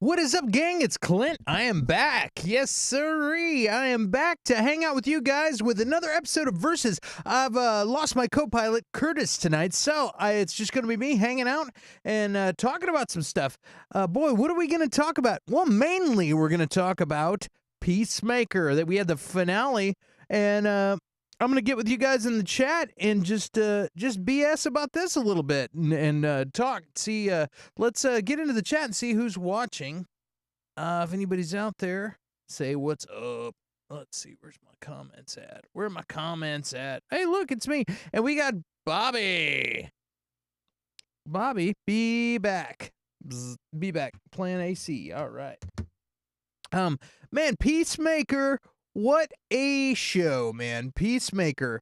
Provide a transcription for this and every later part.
What is up, gang? It's Clint. I am back. Yes, sirree. I am back to hang out with you guys with another episode of Versus. I've lost my co-pilot, Curtis, tonight, so it's just going to be me hanging out and talking about some stuff. Boy, what are we going to talk about? Well, mainly we're going to talk about Peacemaker, that we had the finale, and I'm going to get with you guys in the chat and just BS about this a little bit and talk. See, let's get into the chat and see who's watching. If anybody's out there, say what's up. Let's see, where's my comments at? Where are my comments at? Hey, look, it's me. And we got Bobby. Bobby, be back. Bzz, be back. Playing AC. All right. Man, Peacemaker. What a show, man. Peacemaker.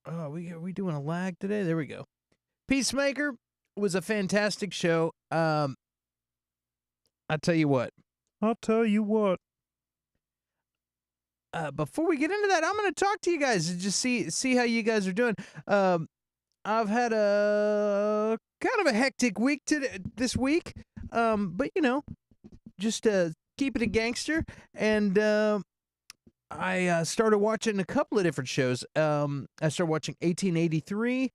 Oh, are we doing a lag today? There we go. Peacemaker was a fantastic show. I'll tell you what. Before we get into that, I'm going to talk to you guys and just see how you guys are doing. I've had a kind of a hectic week this week. But you know, just keep it a gangster, and I started watching a couple of different shows. I started watching 1883,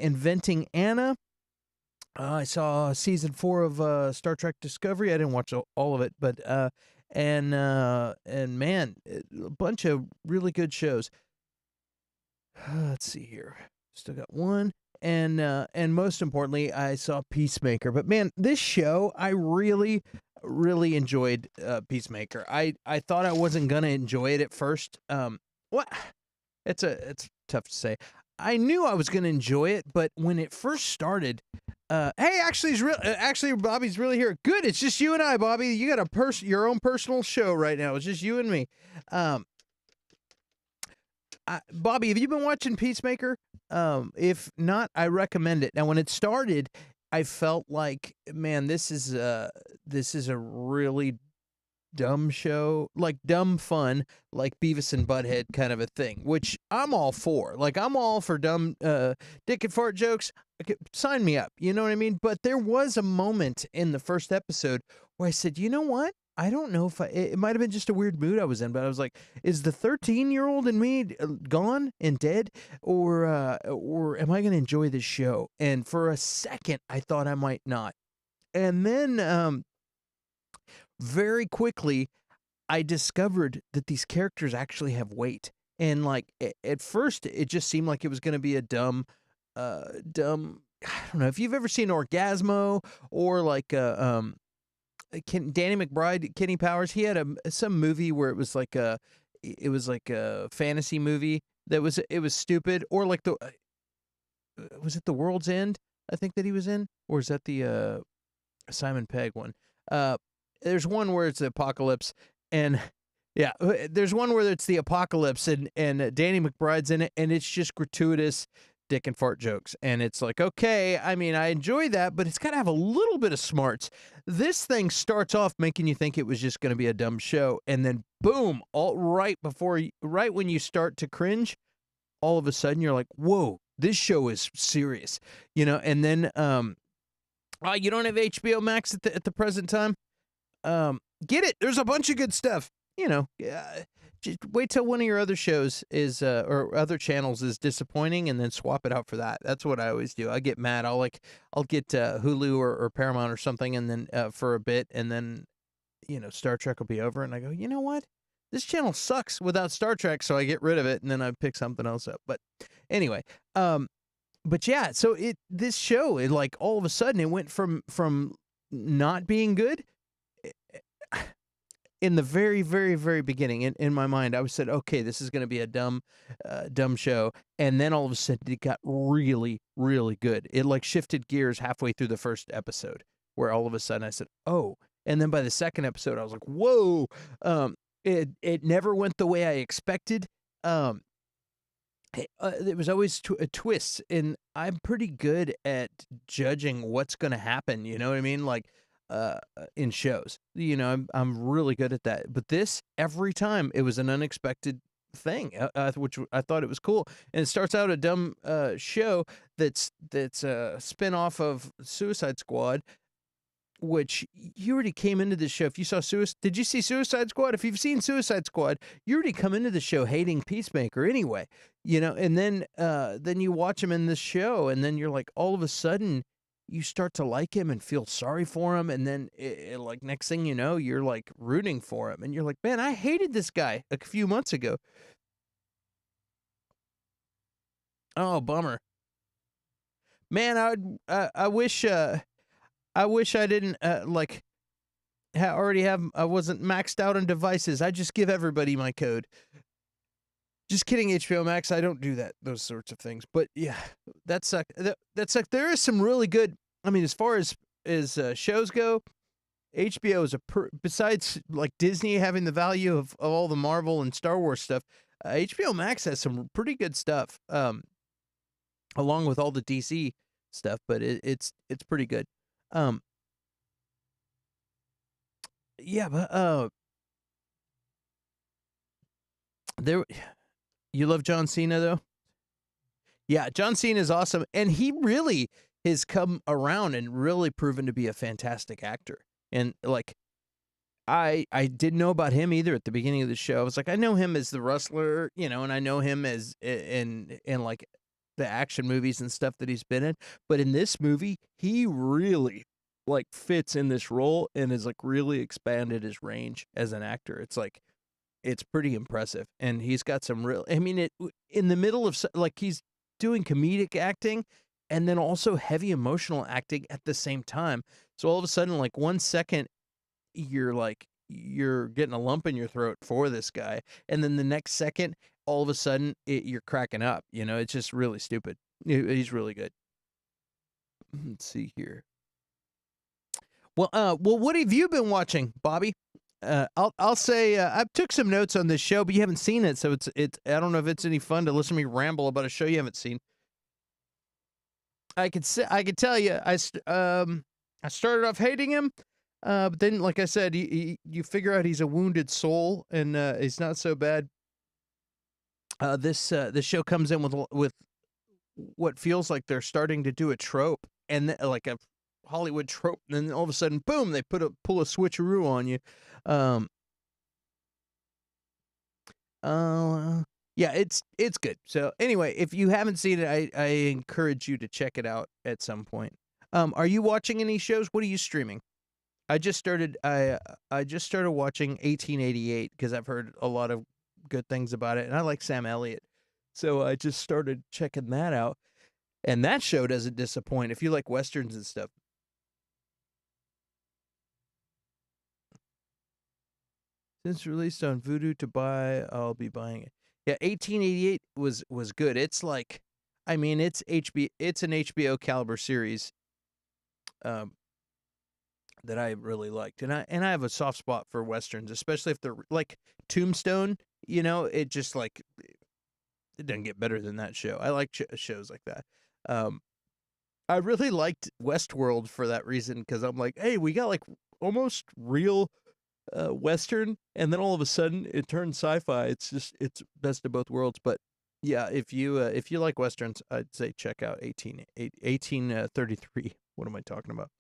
Inventing Anna. I saw season 4 of Star Trek Discovery. I didn't watch all of it, but and man, a bunch of really good shows. Let's see here. Still got one. And most importantly, I saw Peacemaker. But man, this show, I really enjoyed Peacemaker. I thought I wasn't gonna enjoy it at first. What? It's tough to say. I knew I was gonna enjoy it, but when it first started, hey, actually, Bobby's really here. Good, it's just you and I, Bobby. You got your own personal show right now. It's just you and me. Bobby, have you been watching Peacemaker? If not, I recommend it. Now, when it started, I felt like, man, this is a really dumb show, like dumb fun, like Beavis and Butthead kind of a thing, which I'm all for. Like, I'm all for dumb dick and fart jokes. Okay, sign me up, you know what I mean? But there was a moment in the first episode where I said, you know what? I don't know if it might have been just a weird mood I was in, but I was like, is the 13-year-old in me gone and dead, or am I going to enjoy this show? And for a second, I thought I might not. And then very quickly, I discovered that these characters actually have weight. And like at first, it just seemed like it was going to be a dumb. I don't know if you've ever seen Orgasmo or like Danny McBride, Kenny Powers. He had some movie where it was like a fantasy movie that was stupid, or like was it The World's End? I think that he was in, or is that the Simon Pegg one? There's one where it's the apocalypse, and yeah, there's one where it's the apocalypse, and Danny McBride's in it, and it's just gratuitous dick and fart jokes, and it's like, okay, I mean, I enjoy that, but it's got to have a little bit of smarts. This thing starts off making you think it was just going to be a dumb show, and then boom, right when you start to cringe, all of a sudden you're like, whoa, this show is serious, you know. And then you don't have HBO Max at the present time? Get it. There's a bunch of good stuff, you know. Just wait till one of your other shows is or other channels is disappointing, and then swap it out for that. That's what I always do. I get mad. I'll get Hulu or Paramount or something, and then for a bit, and then, you know, Star Trek will be over, and I go, you know what? This channel sucks without Star Trek, so I get rid of it, and then I pick something else up. But anyway, but yeah, so this show, it like all of a sudden it went from not being good. In the very, very, very beginning, in my mind, I said, okay, this is going to be a dumb show. And then all of a sudden, it got really, really good. It like shifted gears halfway through the first episode, where all of a sudden I said, oh. And then by the second episode, I was like, whoa. It never went the way I expected. There was always twists, and I'm pretty good at judging what's going to happen. You know what I mean? Like, in shows, you know, I'm really good at that. But this, every time, it was an unexpected thing, which I thought it was cool. And it starts out a dumb show that's a spin-off of Suicide Squad, which you already came into the show. If you saw did you see Suicide Squad? If you've seen Suicide Squad, you already come into the show hating Peacemaker anyway, you know. And then you watch him in this show, and then you're like, all of a sudden, you start to like him and feel sorry for him, and then like next thing you know, you're like rooting for him, and you're like, man, I hated this guy a few months ago. Oh, bummer. Man, I wish I didn't like already have. I wasn't maxed out on devices. I just give everybody my code. Just kidding, HBO Max. I don't do that. Those sorts of things. But yeah, that sucked. That sucked. There is some really good. I mean, as far as shows go, HBO is besides like Disney having the value of all the Marvel and Star Wars stuff. HBO Max has some pretty good stuff. Along with all the DC stuff, but it's pretty good. Yeah, but there, you love John Cena though. Yeah, John Cena is awesome, and he really has come around and really proven to be a fantastic actor. And like, I didn't know about him either at the beginning of the show. I was like, I know him as the wrestler, you know, and I know him as in like the action movies and stuff that he's been in, but in this movie, he really like fits in this role and has like really expanded his range as an actor. It's like, it's pretty impressive, and he's got some real. I mean, in the middle of like he's doing comedic acting, and then also heavy emotional acting at the same time. So all of a sudden, like 1 second, you're getting a lump in your throat for this guy, and then the next second, all of a sudden, you're cracking up. You know, it's just really stupid. He's really good. Let's see here. Well, what have you been watching, Bobby? I'll say I took some notes on this show, but you haven't seen it, so it's. I don't know if it's any fun to listen to me ramble about a show you haven't seen. I could tell you, I started off hating him, but then, like I said, you figure out he's a wounded soul, and he's not so bad. This show comes in with what feels like they're starting to do a trope, and like a Hollywood trope, and then all of a sudden, boom, they pull a switcheroo on you. Yeah, it's good. So anyway, if you haven't seen it, I encourage you to check it out at some point. Are you watching any shows? What are you streaming? I just started watching 1888 because I've heard a lot of good things about it, and I like Sam Elliott, so I just started checking that out. And that show doesn't disappoint if you like westerns and stuff. Since released on Vudu to buy, I'll be buying it. Yeah, 1888 was good. It's like, I mean, it's an HBO caliber series that I really liked, and I have a soft spot for westerns, especially if they're like Tombstone. You know, it just like it doesn't get better than that show. I like shows like that. I really liked Westworld for that reason because I'm like, hey, we got like almost real Western, and then all of a sudden it turns sci-fi. It's best of both worlds. But yeah, if you like Westerns, I'd say check out 1833. What am I talking about?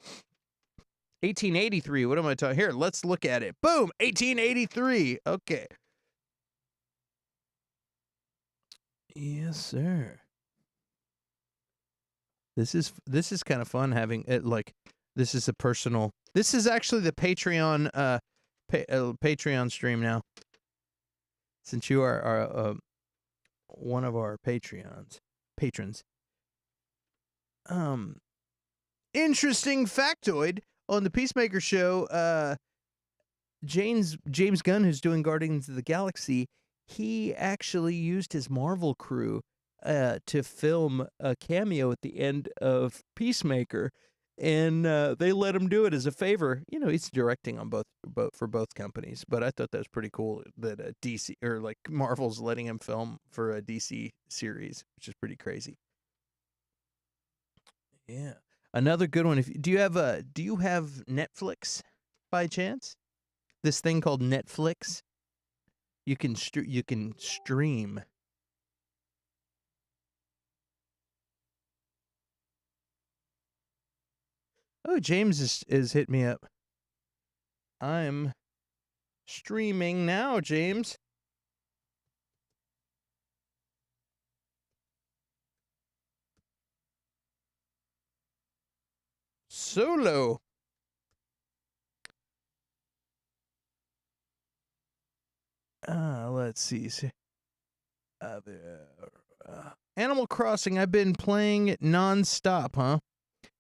1883. What am I talking? Here, let's look at it. Boom, 1883. Okay. Yes, sir. This is kind of fun having it. Like, this is a personal. This is actually the Patreon Patreon stream now. Since you are one of our patrons. Interesting factoid on the Peacemaker show. James Gunn, who's doing Guardians of the Galaxy, he actually used his Marvel crew to film a cameo at the end of Peacemaker, and they let him do it as a favor. You know, he's directing on for both companies, but I thought that was pretty cool that DC or like Marvel's letting him film for a DC series, which is pretty crazy. Yeah, another good one. Do you have Netflix by chance? This thing called Netflix. You can stream. Oh, James is hit me up. I'm streaming now, James. Solo. Let's see. Animal Crossing, I've been playing it non-stop, huh?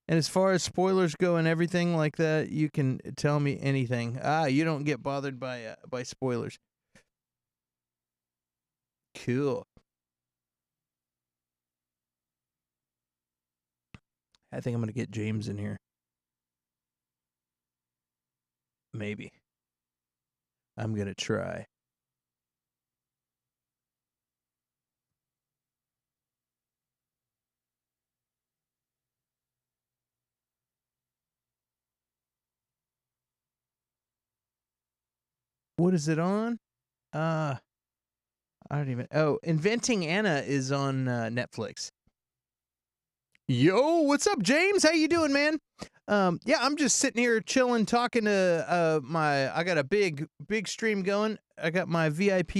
And as far as spoilers go and everything like that, you can tell me anything. You don't get bothered by spoilers. Cool. I think I'm going to get James in here. Maybe. I'm going to try. What is it on? I don't even. Oh, Inventing Anna is on Netflix. Yo, what's up, James? How you doing, man? Yeah, I'm just sitting here chilling, talking to I got a big stream going. I got my VIP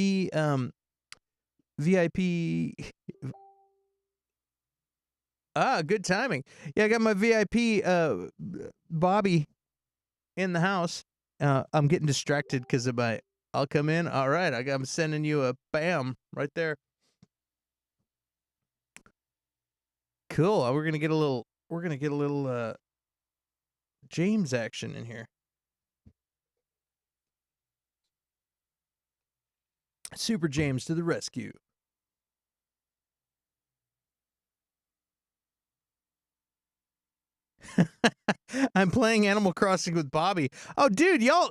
good timing. Yeah, I got my VIP Bobby in the house. I'm getting distracted because of my. I'll come in. All right, I'm sending you a bam right there. Cool. We're gonna get a little James action in here. Super James to the rescue. I'm playing Animal Crossing with Bobby. Oh, dude, y'all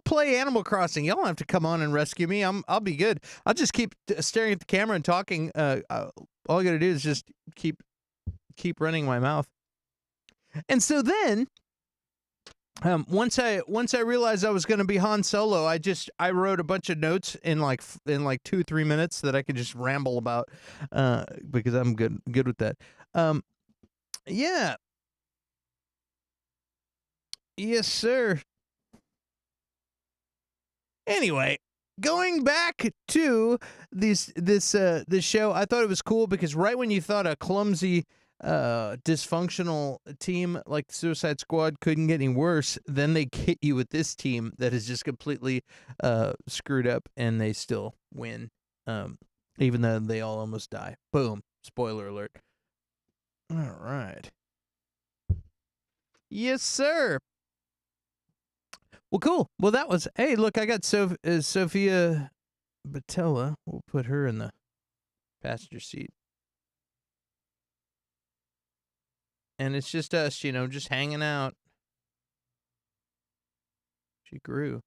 play Animal Crossing. Y'all don't have to come on and rescue me. I'll be good. I'll just keep staring at the camera and talking. All I gotta do is just keep running my mouth. And so then, once I realized I was going to be Han Solo, I wrote a bunch of notes in like 2-3 minutes that I could just ramble about, because I'm good with that. Yeah. Yes, sir. Anyway, going back to this show, I thought it was cool because right when you thought a clumsy, dysfunctional team like the Suicide Squad couldn't get any worse, then they hit you with this team that is just completely screwed up, and they still win, even though they all almost die. Boom. Spoiler alert. All right. Yes, sir. Well, cool. Well, that was. Hey, look, I got Sophia Batella. We'll put her in the passenger seat. And it's just us, just hanging out. She grew.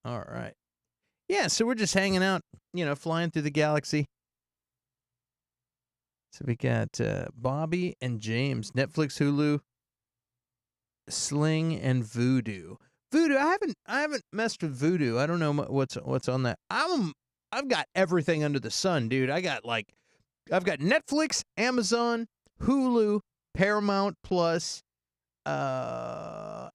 All right. Yeah, so we're just hanging out, flying through the galaxy. So we got Bobby and James, Netflix, Hulu, Sling, and Vudu. Vudu, I haven't messed with Vudu. I don't know what's on that. I've got everything under the sun, dude. I've got Netflix, Amazon, Hulu, Paramount Plus, Prime.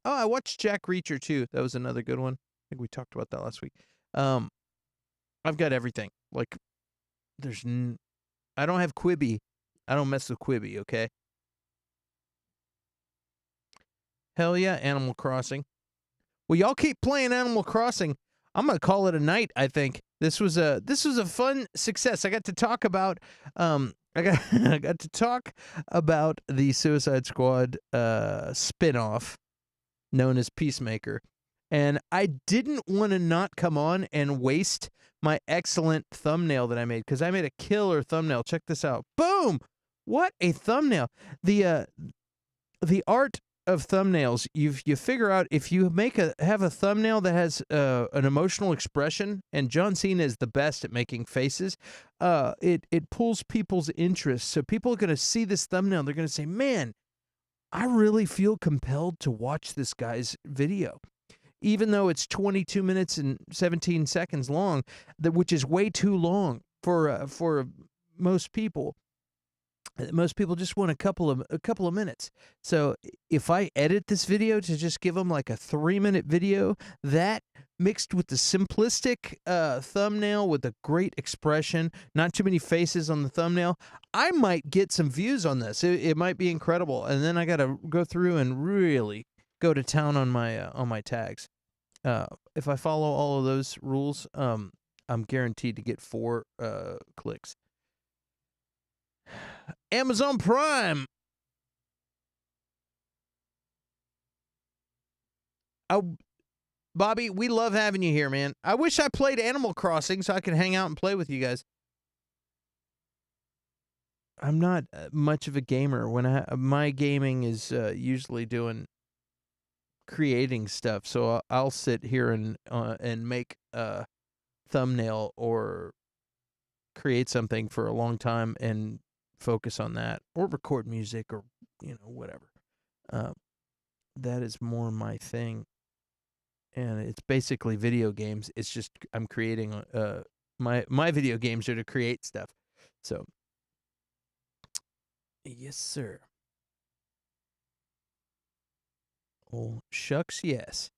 Oh, I watched Jack Reacher too. That was another good one. I think we talked about that last week. I've got everything. Like, I don't have Quibi. I don't mess with Quibi, okay? Hell yeah, Animal Crossing. Well, y'all keep playing Animal Crossing. I'm gonna call it a night. I think this was a fun success. I got to talk about I got to talk about the Suicide Squad spin-off known as Peacemaker, and I didn't want to not come on and waste my excellent thumbnail that I made, because I made a killer thumbnail. Check this out. Boom! What a thumbnail! The art of thumbnails, you figure out if you have a thumbnail that has an emotional expression, and John Cena is the best at making faces. It pulls people's interest. So people are going to see this thumbnail. They're going to say, "Man, I really feel compelled to watch this guy's video." Even though it's 22 minutes and 17 seconds long, which is way too long for most people. Most people just want a couple of minutes. So if I edit this video to just give them like a 3-minute video, that mixed with the simplistic thumbnail with a great expression, not too many faces on the thumbnail, I might get some views on this. It might be incredible. And then I got to go through and really go to town on my tags. If I follow all of those rules, I'm guaranteed to get 4 clicks. Amazon Prime. Bobby, we love having you here, man. I wish I played Animal Crossing so I could hang out and play with you guys. I'm not much of a gamer. My gaming is usually doing creating stuff. So I'll sit here and make a thumbnail or create something for a long time and focus on that, or record music, or whatever. That is more my thing, and it's basically video games. It's just I'm creating my video games are to create stuff. So yes, sir. Oh shucks, yes.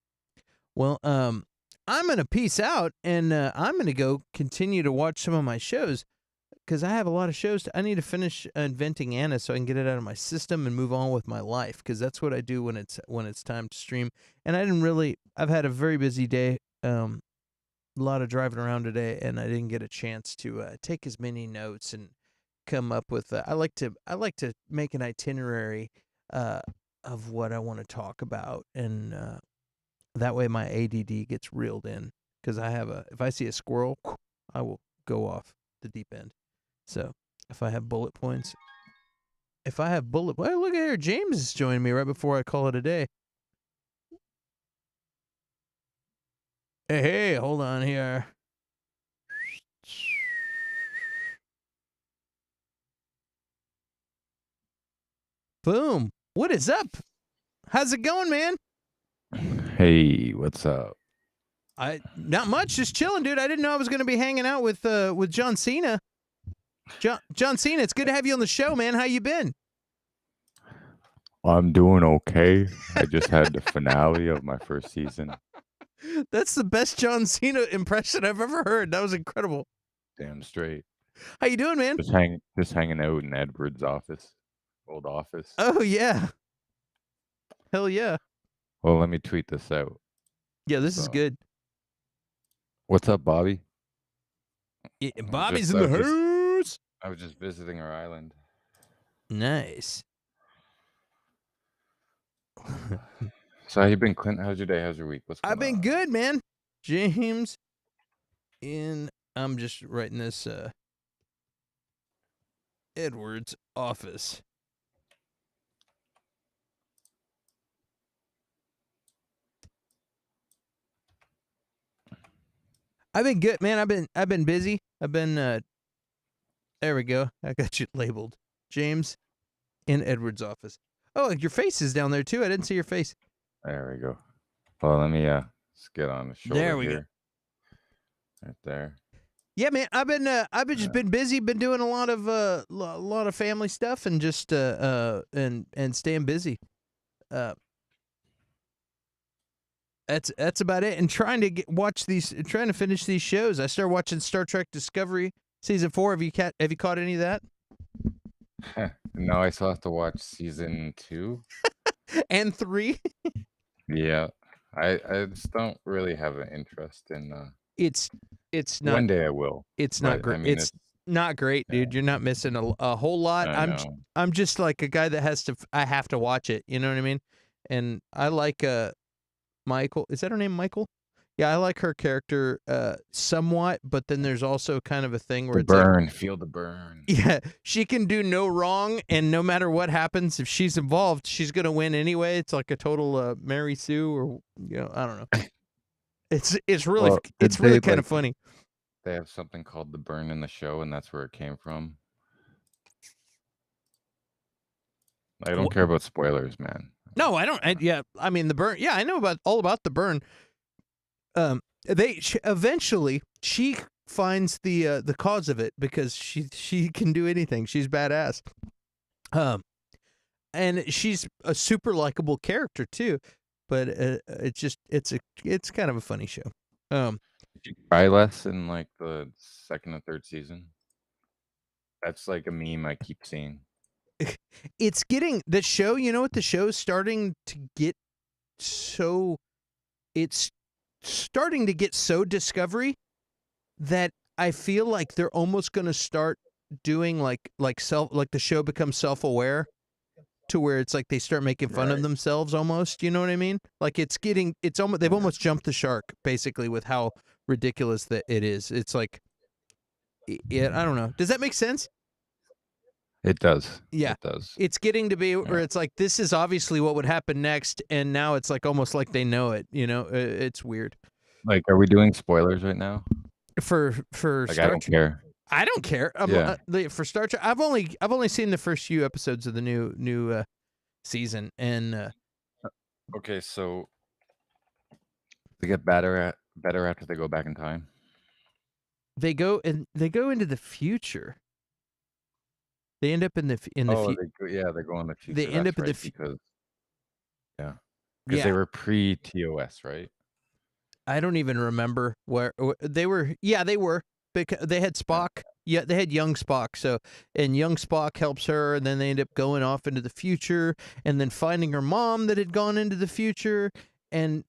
Well, I'm gonna peace out, and I'm gonna go continue to watch some of my shows, because I have a lot of shows. I need to finish Inventing Anna so I can get it out of my system and move on with my life, because that's what I do when it's time to stream. And I've had a very busy day, a lot of driving around today, and I didn't get a chance to take as many notes and come up with. I like to make an itinerary of what I want to talk about, and that way my ADD gets reeled in, because if I see a squirrel, I will go off the deep end. So if I have bullet points, well, look at here, James is joining me right before I call it a day. Hey, hold on here. Boom. What is up? How's it going, man? Hey, what's up? Not much, just chilling, dude. I didn't know I was going to be hanging out with John Cena. John Cena, it's good to have you on the show, man. How you been? I'm doing okay. I just had the finale of my first season. That's the best John Cena impression I've ever heard. That was incredible. Damn straight. How you doing, man? Just hanging out in Edward's old office. Oh yeah. Hell yeah. Well, let me tweet this out. Yeah, this is good. What's up, Bobby? Yeah, Bobby's in the house. I was just visiting our island. Nice. So how you been, Clint? How's your day? How's your week? I've been good, man. James I'm just writing this Edward's office. I've been good, man. I've been busy. I've been there we go. I got you labeled. James in Edward's office. Oh, your face is down there too. I didn't see your face. There we go. Well, let me just get on the shoulder. There we go. Right there. Yeah, man. I've just been busy. Been doing a lot of family stuff, and just and staying busy. That's about it. And trying to finish these shows. I started watching Star Trek Discovery season 4. Have you caught any of that? No, I still have to watch season 2 and 3. Yeah, I just don't really have an interest in. It's not. One day I will. It's not great. I mean, it's not great, dude. Yeah. You're not missing a whole lot. I'm just like a guy that I have to watch it. You know what I mean? And I like Michael. Is that her name, Michael? Yeah, I like her character somewhat, but then there's also kind of a thing where feel the burn. Yeah, she can do no wrong, and no matter what happens, if she's involved, she's gonna win anyway. It's like a total Mary Sue, or I don't know. It's really kind of funny. They have something called the burn in the show, and that's where it came from. I don't care about spoilers, man. No, I don't. I mean the burn. Yeah, I know all about the burn. Eventually she finds the cause of it, because she can do anything. She's badass. And she's a super likable character too, but it's kind of a funny show. Did you cry less in like the second and third season? That's like a meme I keep seeing. It's getting the show. You know what? The show's starting to get so. It's starting to get so Discovery that I feel like they're almost going to start doing like the show becomes self-aware to where it's like they start making fun of Right. themselves almost. You know what I mean? Like it's almost they've almost jumped the shark basically with how ridiculous that it is. It's like I don't know. Does that make sense? It does. Yeah. It does. It's getting to be where Yeah. it's like this is obviously what would happen next, and now it's like almost like they know it. You know, it's weird. Like, are we doing spoilers right now? For Like, I Star don't Trek, care. I don't care. Yeah. For Star Trek, I've only seen the first few episodes of the new season, and Okay, so they get better after they go back in time. they go into the future. They end up in the Oh, future. they go in the future. They end That's up in the right, because yeah. they were pre-TOS, right? I don't even remember where they were. Yeah, they were because they had Spock. Yeah, they had young Spock. So, and young Spock helps her, and then they end up going off into the future, and then finding her mom that had gone into the future, and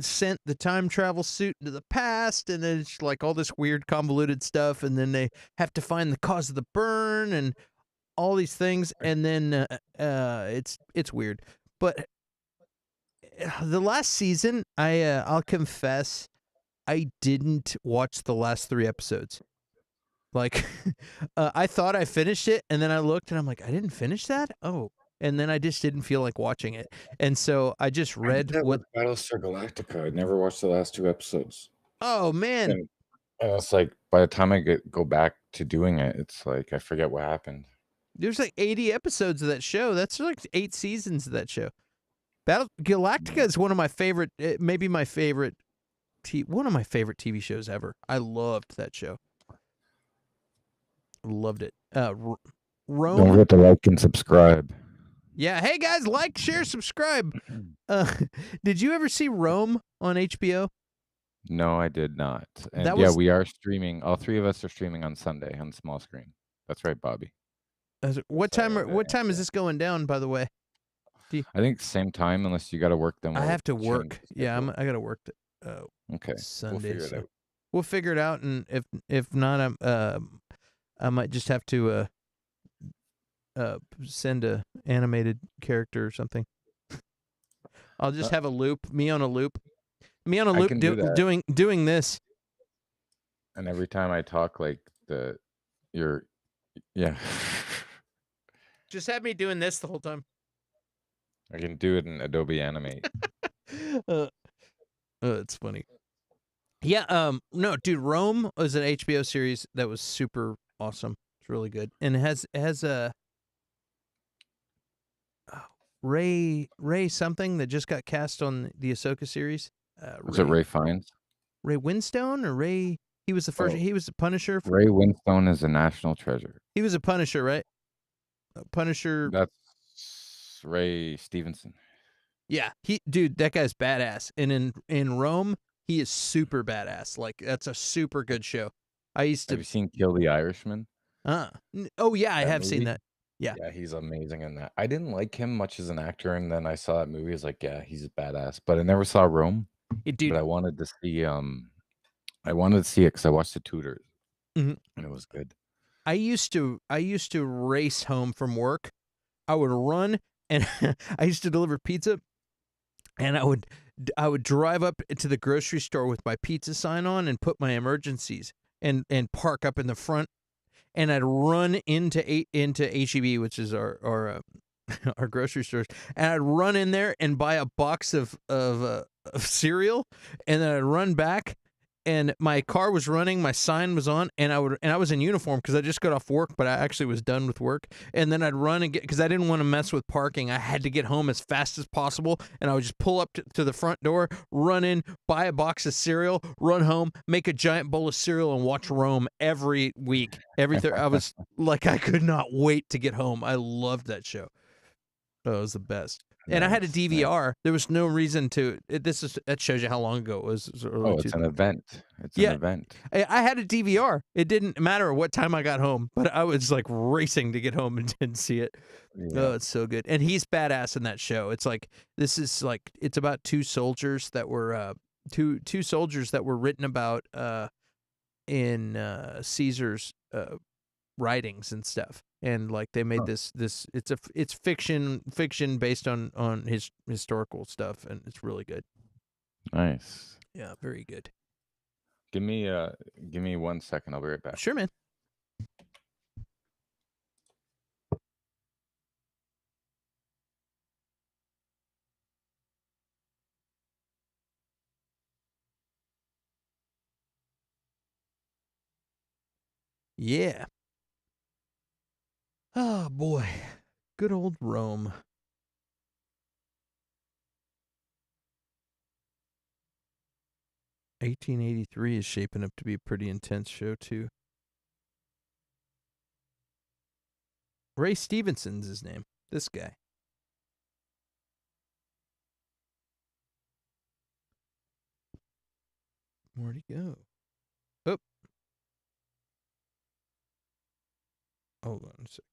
sent the time travel suit into the past, and then it's like all this weird convoluted stuff, and then they have to find the cause of the burn and all these things, and then it's weird, but the last season, I'll confess, I didn't watch the last 3 episodes. Like, I thought I finished it, and then I looked, and I'm like, I didn't finish that? Oh, and then I just didn't feel like watching it, and so I just I did read that what. with Battlestar Galactica. I never watched the last 2 episodes. Oh man, And it's like, by the time I go back to doing it, it's like I forget what happened. there's like 80 episodes of that show. That's like 8 seasons of that show. Battle Galactica is one of my favorite, maybe my favorite, one of my favorite TV shows ever. I loved that show. Loved it. Don't Rome. forget to like and subscribe. Yeah. Hey guys, like, share, subscribe. Did you ever see Rome on HBO? No, I did not. And That yeah, was- we are streaming. All 3 of us are streaming on Sunday on small screen. That's right, Bobby. What time? Sorry, What time is this going down? By the way, I think same time, unless you got to work. Then I we'll have to change work. the Yeah, schedule. I got to work. Okay, Sunday. we'll figure it out. We'll figure it out, and if not, I might just have to send a animated character or something. I'll just have a loop. Me on a loop. Me on a I loop can do that. doing this. And every time I talk, like yeah, Just have me doing this the whole time. I can do it in Adobe Animate. It's funny. Yeah. No, dude. Rome was an HBO series that was super awesome. It's really good, and it has a Ray something that just got cast on the Ahsoka series. Was it Ray Fiennes? Ray Winstone or Ray? He was the first. He was the Punisher. Ray Winstone is a national treasure. He was a Punisher, right? Punisher. That's Ray Stevenson. Yeah, dude, that guy's badass. And in Rome, he is super badass. Like that's a super good show. I used to. Have you seen Kill the Irishman? Oh yeah, I have seen that. Yeah. Yeah, he's amazing in that. I didn't like him much as an actor, and then I saw that movie. I was like, yeah, he's badass. But I never saw Rome. Dude, but I wanted to see it because I watched The Tudors, and it was good. I used to race home from work. I would run, and I used to deliver pizza, and I would drive up to the grocery store with my pizza sign on and put my emergencies and park up in the front, and I'd run into HEB, which is our our grocery stores, and I'd run in there and buy a box of cereal, and then I'd run back and my car was running, my sign was on, and I was in uniform because I just got off work, but I actually was done with work. And then I'd run and get, because I didn't want to mess with parking. I had to get home as fast as possible, and I would just pull up to the front door, run in, buy a box of cereal, run home, make a giant bowl of cereal, and watch Rome every week. I was like, I could not wait to get home. I loved that show. Oh, it was the best. And I had a Nice, DVR. nice. There was no reason to. That shows you how long ago it was. It was early Oh, it's an 2000s. event. It's an Yeah, event. I had a DVR. It didn't matter what time I got home, but I was like racing to get home and didn't see it. Yeah. Oh, it's so good. And he's badass in that show. It's like it's about two soldiers that were two soldiers that were written about in Caesar's writings and stuff. And like they made this it's fiction based on his historical stuff, and it's really good. Nice. Yeah, very good. Give me 1 second. I'll be right back. Sure, man. Yeah. Oh boy. Good old Rome. (1883) is shaping up to be a pretty intense show too. Ray Stevenson's his name. This guy. Where'd he go? Oh. Hold on a sec.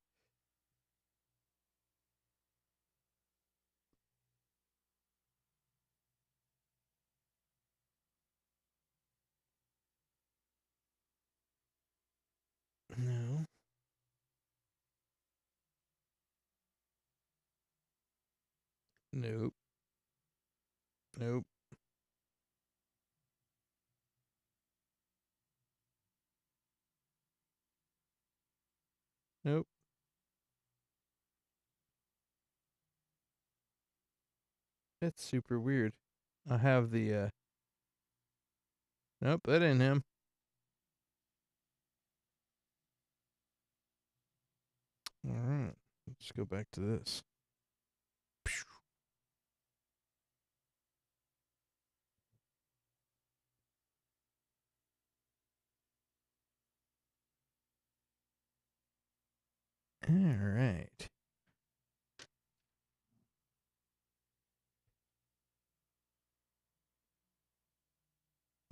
No. Nope. Nope. Nope. That's super weird. I have the nope, that ain't him. All right. Let's go back to this. All right.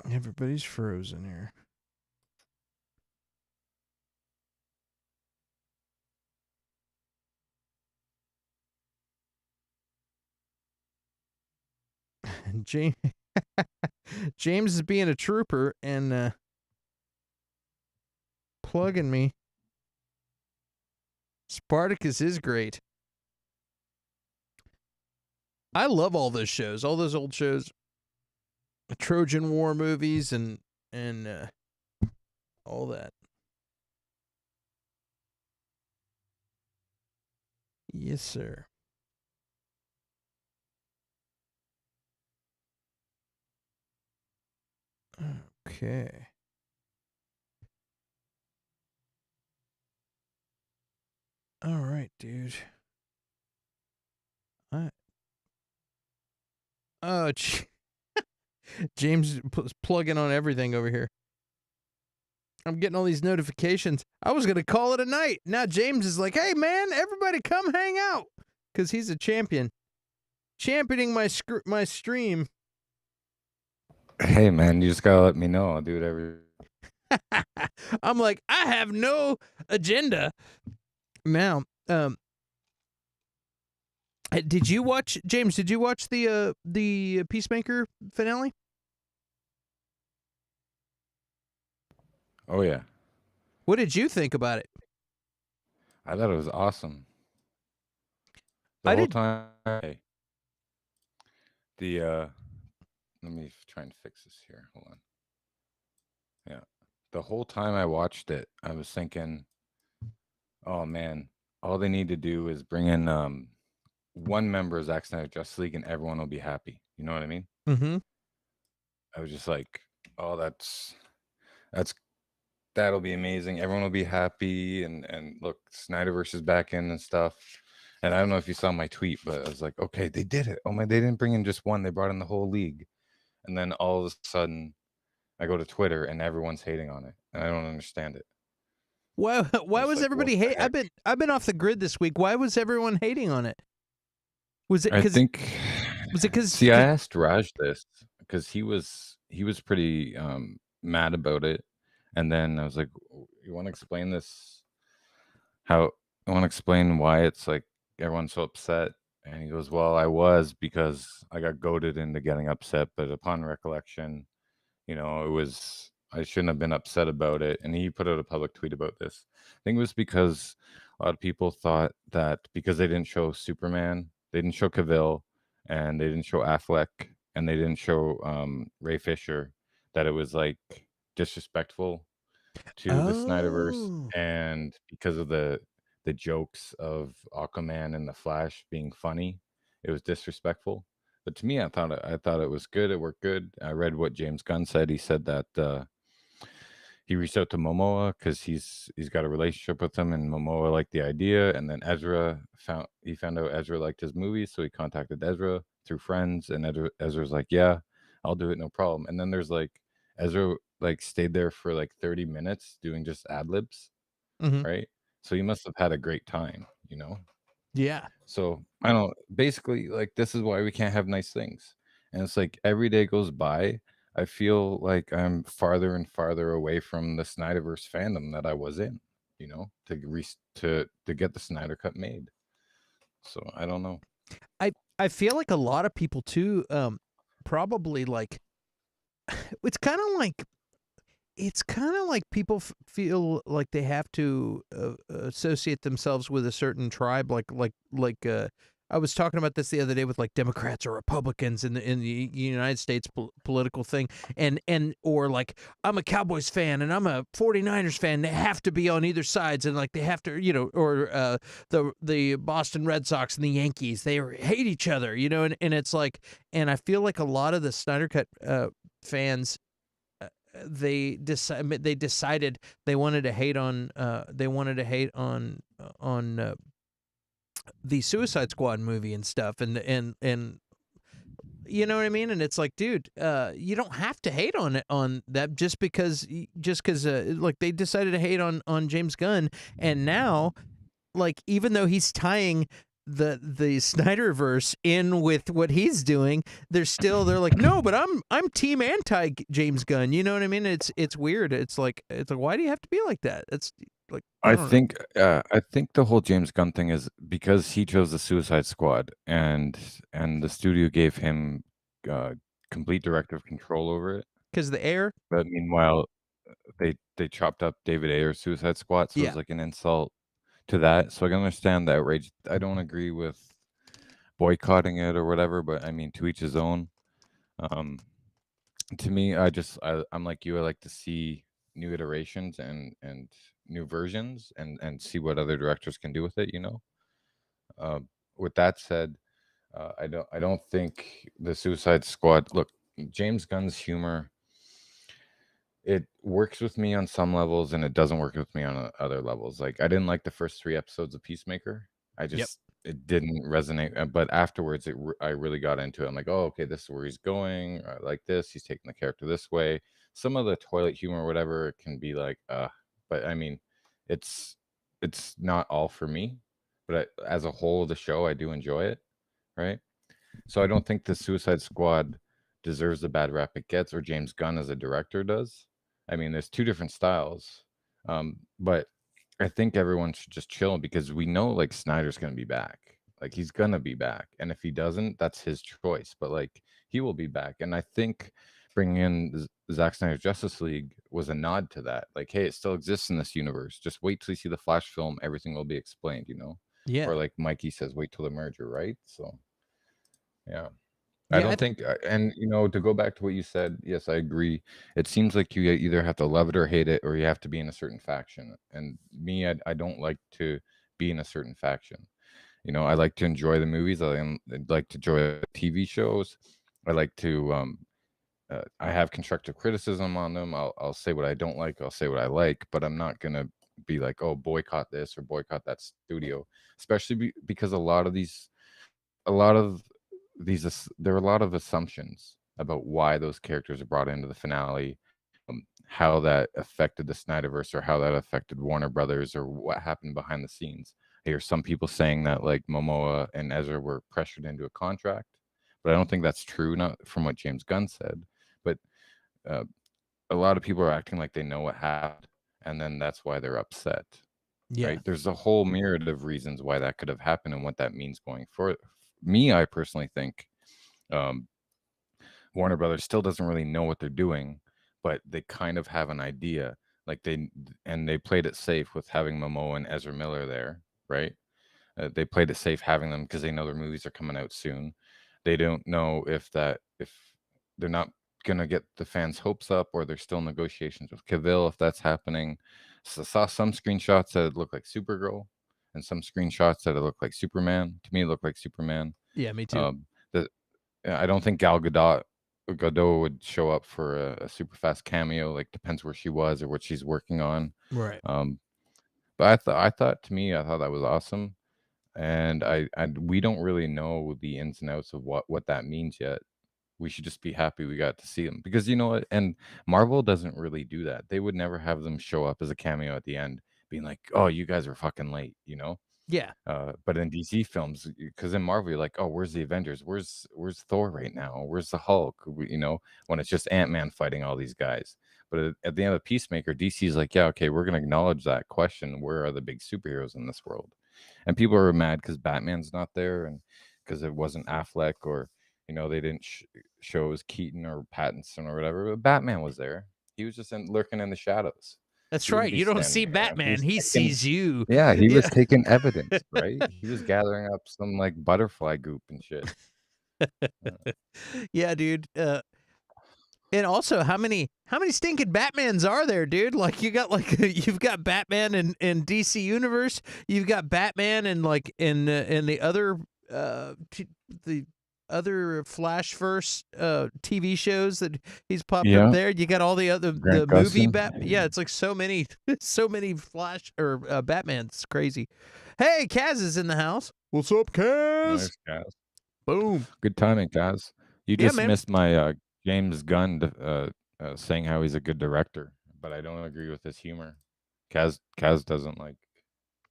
Everybody's frozen here. James James is being a trooper and plugging me. Spartacus is great. I love all those shows, all those old shows, Trojan War movies, and all that. Yes, sir. Okay. All right, dude. Oh, James plugging on everything over here. I'm getting all these notifications. I was going to call it a night. Now James is like, hey, man, everybody come hang out. Because he's a champion. Championing my stream. Hey, man, you just got to let me know. I'll do whatever. I'm like, I have no agenda. Now, did you watch, James, did you watch the Peacemaker finale? Oh, yeah. What did you think about it? I thought it was awesome. I whole did- time. Let me try and fix this here. Hold on. Yeah. The whole time I watched it, I was thinking, oh, man, all they need to do is bring in one member of Zack Snyder Justice League and everyone will be happy. You know what I mean? Mm-hmm. I was just like, Oh, that's that'll be amazing. Everyone will be happy, and look, Snyderverse is back in and stuff. And I don't know if you saw my tweet, but I was like, okay, they did it. Oh my, they didn't bring in just one; they brought in the whole league. And then all of a sudden, I go to Twitter and everyone's hating on it, and I don't understand it. Why? I'm Why just was like, what everybody the hate? heck? I've been off the grid this week. Why was everyone hating on it? Was it I because think. was it because See, I asked Raj this because he was pretty mad about it, and then I was like, "You want to explain this? How I want to explain why it's like everyone's so upset?" And he goes, "Well, I was because I got goaded into getting upset, but upon recollection, it was I shouldn't have been upset about it." And he put out a public tweet about this. I think it was because a lot of people thought that because they didn't show Superman, they didn't show Cavill, and they didn't show Affleck, and they didn't show Ray Fisher, that it was like disrespectful to the Snyderverse, oh and because of the jokes of Aquaman and the Flash being funny, it was disrespectful. But to me, I thought it was good. It worked good. I read what James Gunn said. He said that he reached out to Momoa because he's got a relationship with him, and Momoa liked the idea. And then he found out Ezra liked his movie, so he contacted Ezra through friends, and Ezra's like, "Yeah, I'll do it, no problem." And then there's like Ezra like stayed there for like 30 minutes doing just ad libs, hmm right? So he must have had a great time. yeah. So I don't basically like this is why we can't have nice things. And it's like every day goes by, I feel like I'm farther and farther away from the Snyderverse fandom that I was in, to get the Snyder cut made. So I don't know. I feel like a lot of people too. Probably like it's kind of like people feel like they have to associate themselves with a certain tribe. I was talking about this the other day with like Democrats or Republicans in the United States political thing, and or like I'm a Cowboys fan and I'm a 49ers fan. They have to be on either sides, and like they have to, or the Boston Red Sox and the Yankees, they hate each other, and it's like, and I feel like a lot of the Snyder Cut fans, they decided they wanted to hate on the Suicide Squad movie and stuff, and you know what I mean. And it's like, dude, you don't have to hate on it on that just because like they decided to hate on James Gunn, and now like even though he's tying the Snyderverse in with what he's doing, they're like, no, but I'm team anti James Gunn. You know what I mean? It's weird. It's like why do you have to be like that? It's like I I don't know. think I think the whole James Gunn thing is because he chose the Suicide Squad, and the studio gave him uh, complete directive control over it. Because the air, But meanwhile, they chopped up David Ayer's Suicide Squad, so it yeah, was like an insult to that. So I can understand the outrage. I don't agree with boycotting it or whatever, but I mean, to each his own. Um, to me, I'm like you. I like to see new iterations and new versions, and see what other directors can do with it. With that said, I don't think the Suicide Squad. Look, James Gunn's humor, it works with me on some levels and it doesn't work with me on other levels. Like I didn't like the first 3 episodes of Peacemaker. I yep, just it didn't resonate, but afterwards I really got into it. I'm like, "Oh, okay, this is where he's going. I like this. He's taking the character this way." Some of the toilet humor or whatever can be like, but I mean, it's it's not all for me, but as a whole the show I do enjoy it, right? So I don't think the Suicide Squad deserves the bad rap it gets, or James Gunn as a director does. I mean, there's two different styles, but I think everyone should just chill because we know like Snyder's gonna be back. Like he's gonna be back, and if he doesn't, that's his choice. But like he will be back, and I think bringing in Zack Snyder's Justice League was a nod to that. Like, hey, it still exists in this universe. Just wait till you see the Flash film; everything will be explained. Or yeah, like Mikey says, wait till the merger, right? So yeah. I yeah. don't think, and to go back to what you said, yes, I agree. It seems like you either have to love it or hate it, or you have to be in a certain faction. And me, I don't like to be in a certain faction. I like to enjoy the movies. I'd like to enjoy TV shows. I like to I have constructive criticism on them. I'll say what I don't like. I'll say what I like, but I'm not gonna be like, oh, boycott this or boycott that studio. Especially because a lot of there are a lot of assumptions about why those characters are brought into the finale, how that affected the Snyderverse or how that affected Warner Brothers or what happened behind the scenes. I hear some people saying that like Momoa and Ezra were pressured into a contract, but I don't think that's true. Not from what James Gunn said, but uh, a lot of people are acting like they know what happened, and then that's why they're upset. Yeah. Right? There's a whole myriad of reasons why that could have happened and what that means going forward. Me, I personally think um, Warner Brothers still doesn't really know what they're doing, but they kind of have an idea. Like they played it safe with having Momoa and Ezra Miller there, right? They played it safe having them because they know their movies are coming out soon. They don't know if they're not gonna get the fans' hopes up, or they're still in negotiations with Cavill if that's happening. So I saw some screenshots that it looked like Supergirl, and some screenshots that it looked like Superman. To me, it looked like Superman. Yeah, me too. The I don't think Godot would show up for a super fast cameo. Like depends where she was or what she's working on. Right. Um, but I thought that was awesome, and we don't really know the ins and outs of what that means yet. We should just be happy we got to see them because you know what? And Marvel doesn't really do that. They would never have them show up as a cameo at the end, being like, "Oh, you guys are fucking late," you know. Yeah. But in DC films, because in Marvel, you're like, oh, where's the Avengers? Where's Thor right now? Where's the Hulk? You know, when it's just Ant-Man fighting all these guys. But at the end of Peacemaker, DC's like, yeah, okay, we're gonna acknowledge that question. Where are the big superheroes in this world? And people are mad because Batman's not there, and because it wasn't Affleck, or you know, they didn't show it was Keaton or Pattinson or whatever. But Batman was there. He was just lurking in the shadows. That's He wouldn't right. be You don't see standing there. He Batman. was He taking sees you. yeah, he was Yeah. taking evidence, right? He was gathering up some, like, butterfly goop and shit. Yeah, dude. And also, how many stinking Batmans are there, dude? Like you got like you've got Batman in DC Universe, you've got Batman in the other the other Flashverse TV shows that he's popped up Yeah, there. You got all the other the Grant movie Gustin. Yeah, it's like so many so many Flash or Batmans. It's crazy. Hey, Kaz is in the house. What's up, Kaz? Nice, Kaz. Boom. Good timing, Kaz. You Yeah, just man. missed my, James Gunn saying how he's a good director, but I don't agree with his humor. Kaz doesn't like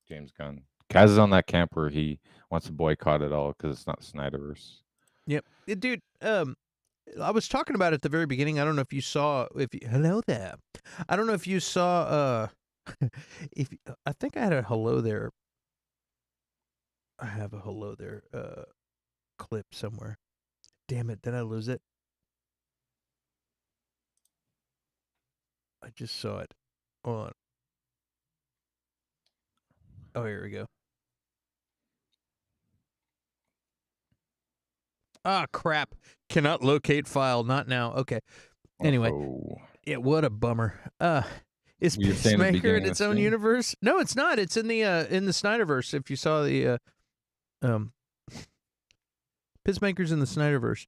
James Gunn. Kaz is on that camp where he wants to boycott it all because it's not Snyderverse. Yep. Dude, I was talking about it at the very beginning. I don't know if you saw hello there. I don't know if you saw if I think I had a hello there. I have a hello there clip somewhere. Damn it, did I lose it? I just saw it. Hold on. Oh, here we go. Ah, crap. Cannot locate file. Not now. Okay. Anyway, Oh, yeah, what a bummer. Is were you saying at the Peacemaker in beginning of its the own stream? universe? No, it's not. It's in the Snyderverse. If you saw the um Peacemaker's in the Snyderverse.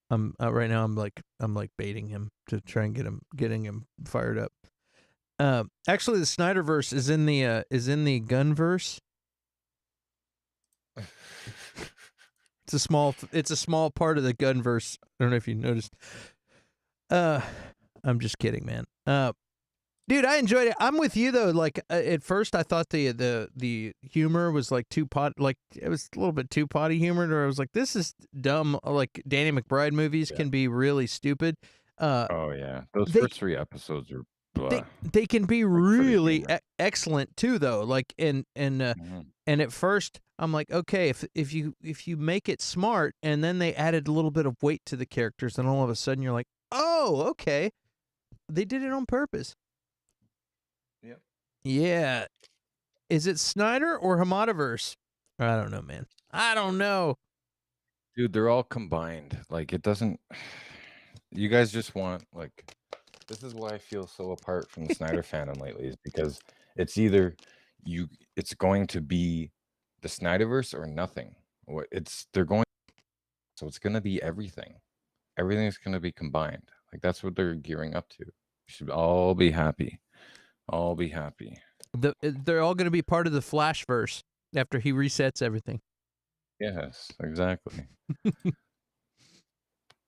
Right now I'm like baiting him to try and getting him fired up. Actually the Snyderverse is in the Gunverse. It's a small part of the Gunverse. I don't know if you noticed. I'm just kidding, man. Dude, I enjoyed it. I'm with you though. Like at first, I thought the humor was like like it was a little bit too potty humored, or I was like, this is dumb. Like Danny McBride movies Yeah. can be really stupid. Oh, yeah. Those They first 3 episodes are blah, they can be like, for the really humor. excellent too, though. Like Mhm. and at first, I'm like, okay, if you make it smart, and then they added a little bit of weight to the characters, and all of a sudden you're like, oh, okay, they did it on purpose. Yep. Yeah. Is it Snyder or Hamadaverse? I don't know, man. I don't know. Dude, they're all combined. Like, it doesn't you guys just want, like this is why I feel so apart from the Snyder fandom lately is because it's either it's going to be the Snyderverse or nothing. They're going So it's going to be everything. Everything's going to be combined. Like that's what they're gearing up to. We should all be happy. All be happy. They're all going to be part of the Flashverse after he resets everything. Yes, exactly.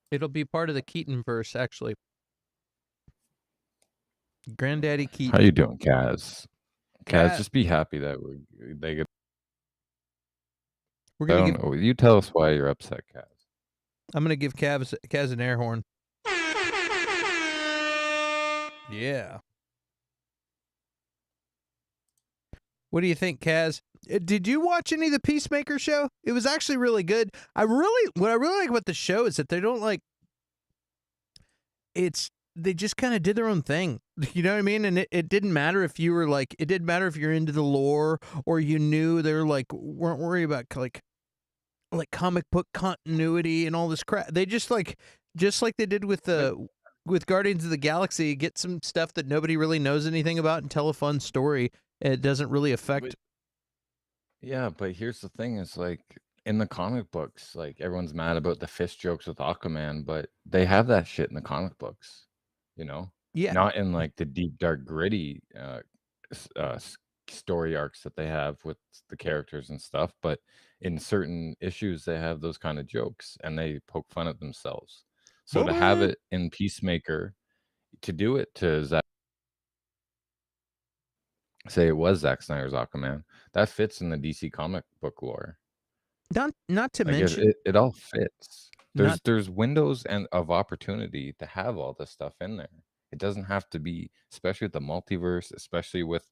It'll be part of the Keaton-verse, actually. Granddaddy Keaton. How you doing, Kaz? Kaz, Kaz. just be happy that they get. We're gonna give. You tell us why you're upset, Kaz. I'm gonna give Kaz an air horn. Yeah. What do you think, Kaz? Did you watch any of the Peacemaker show? It was actually really good. What I really like about the show is that they don't like. They just kind of did their own thing. You know what I mean? And it didn't matter if you were like, it didn't matter if you're into the lore or you knew they were like, weren't worried about like comic book continuity and all this crap. They just like they did with Guardians of the Galaxy, get some stuff that nobody really knows anything about and tell a fun story. It doesn't really affect. Yeah, but here's the thing: is like in the comic books, like everyone's mad about the fist jokes with Aquaman, but they have that shit in the comic books, you know? Yeah. Not in like the deep, dark, gritty story arcs that they have with the characters and stuff, but in certain issues, they have those kind of jokes and they poke fun at themselves. So to have it in Peacemaker, to do it to Zack, say it was Zack Snyder's Aquaman, that fits in the DC comic book lore. Not to mention it all fits. There's windows and of opportunity to have all this stuff in there. It doesn't have to be, especially with the multiverse, especially with.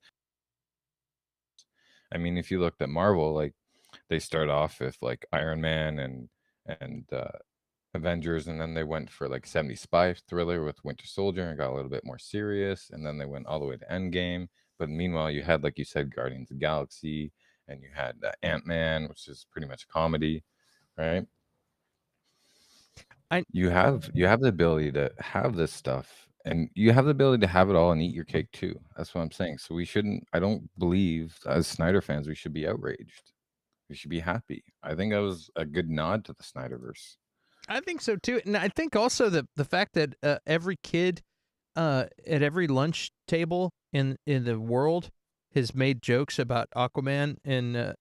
I mean, if you looked at Marvel, like they start off with like Iron Man and Avengers, and then they went for like 70s spy thriller with Winter Soldier and got a little bit more serious, and then they went all the way to Endgame. But meanwhile, you had, like you said, Guardians of the Galaxy, and you had Ant-Man, which is pretty much comedy, right? You have the ability to have this stuff, and you have the ability to have it all and eat your cake too. That's what I'm saying. So we shouldn't. I don't believe as Snyder fans we should be outraged. We should be happy. I think that was a good nod to the Snyderverse. I think so too, and I think also the fact that every kid at every lunch table in the world has made jokes about Aquaman, and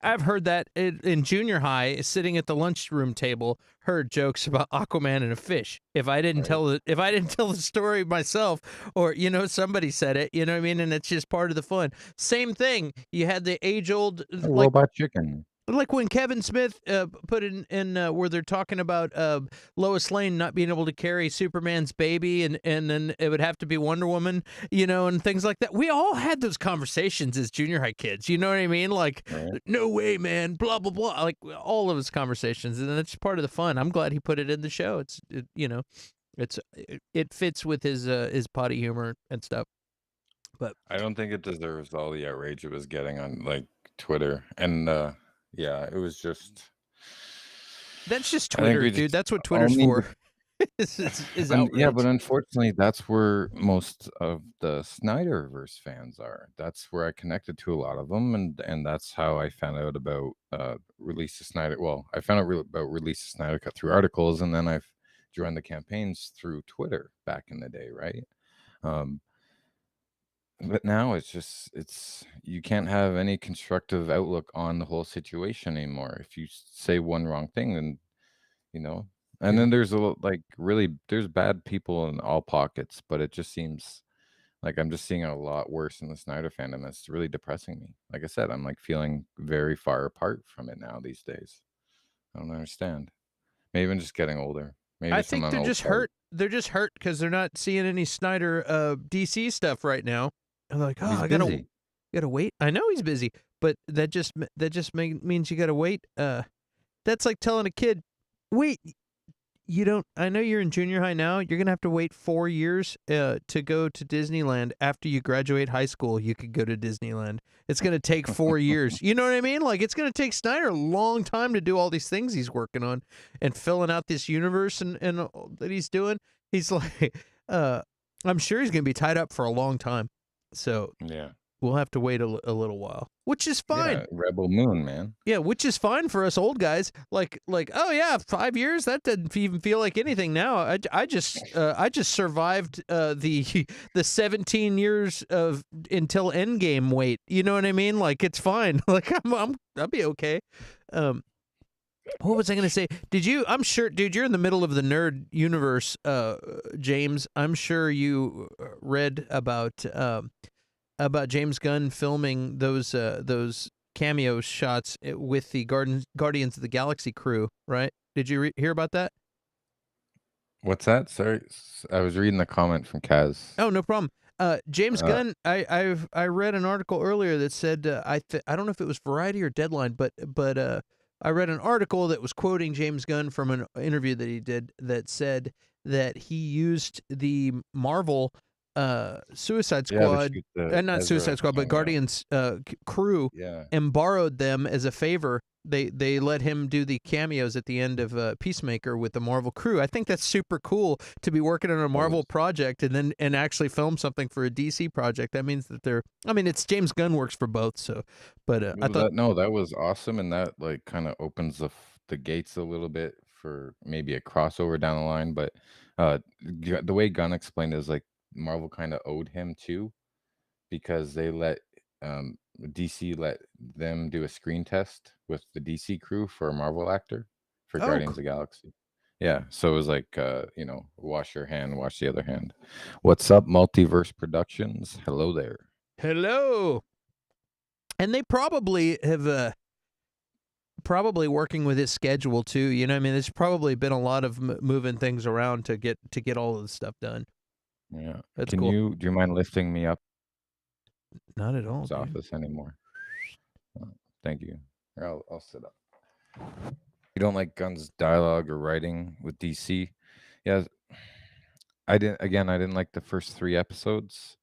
I've heard that in junior high, sitting at the lunchroom table, heard jokes about Aquaman and a fish. If I didn't tell the story myself, or somebody said it, you know what I mean, and it's just part of the fun. Same thing. You had the age old robot chicken. Like when Kevin Smith put in where they're talking about Lois Lane not being able to carry Superman's baby, and then it would have to be Wonder Woman, and things like that. We all had those conversations as junior high kids. You know what I mean? Like, no way, man, blah, blah, blah. Like all of his conversations. And that's part of the fun. I'm glad he put it in the show. It fits with his potty humor and stuff. But I don't think it deserves all the outrage it was getting on like Twitter. And yeah, it was just. That's just Twitter, dude. That's what Twitter's for. is outrage. Yeah, but unfortunately, that's where most of the Snyderverse fans are. That's where I connected to a lot of them, and that's how I found out about Release the Snyder. Well, I found out about Release the Snyder Cut through articles, and then I've joined the campaigns through Twitter back in the day, right? But now it's you can't have any constructive outlook on the whole situation anymore. If you say one wrong thing, then and then there's there's bad people in all pockets, but it just seems like I'm just seeing it a lot worse in the Snyder fandom. It's really depressing me. Like I said, I'm like feeling very far apart from it now these days. I don't understand. Maybe I'm just getting older. Maybe I think they're just hurt. They're just hurt because they're not seeing any Snyder DC stuff right now. I'm like, oh, I gotta wait. I know he's busy, but that just means you gotta wait. That's like telling a kid, wait, you don't. I know you're in junior high now. You're gonna have to wait 4 years to go to Disneyland after you graduate high school. You could go to Disneyland. It's gonna take 4 years. You know what I mean? Like it's gonna take Snyder a long time to do all these things he's working on and filling out this universe and that he's doing. He's like, I'm sure he's gonna be tied up for a long time. So yeah, we'll have to wait a little while, which is fine. Yeah, Rebel Moon, man. Yeah, which is fine for us old guys. Like, oh yeah, 5 years, that doesn't even feel like anything now. I just survived the 17 years of until Endgame wait. You know what I mean? Like, it's fine. Like, I'll be okay. What was I going to say? I'm sure, dude, you're in the middle of the nerd universe, James. I'm sure you read about James Gunn filming those cameo shots with the Guardians of the Galaxy crew, right? Did you hear about that? What's that? Sorry, I was reading the comment from Kaz. Oh, no problem. James Gunn, I read an article earlier that said I don't know if it was Variety or Deadline, but I read an article that was quoting James Gunn from an interview that he did that said that he used the Marvel Suicide Squad, not Ezra Suicide Squad, but cameo. Guardians crew, Yeah. and borrowed them as a favor. They let him do the cameos at the end of Peacemaker with the Marvel crew. I think that's super cool to be working on a Marvel project and actually film something for a DC project. That means that it's James Gunn works for both. So, but I thought that was awesome, and that like kind of opens the gates a little bit for maybe a crossover down the line. But the way Gunn explained it is like Marvel kind of owed him too, because they let DC let them do a screen test with the DC crew for a Marvel actor for Guardians of the Galaxy. Yeah, so it was like wash your hand, wash the other hand. What's up, Multiverse Productions? Hello there. Hello. And they probably have probably working with his schedule too. You know, I mean, there's probably been a lot of moving things around to get all of the stuff done. Yeah, that's cool. Do you mind lifting me up? Not at all. Office anymore. Thank you. I'll sit up. You don't like Gunn's dialogue or writing with DC? Yeah, I didn't like the first 3 episodes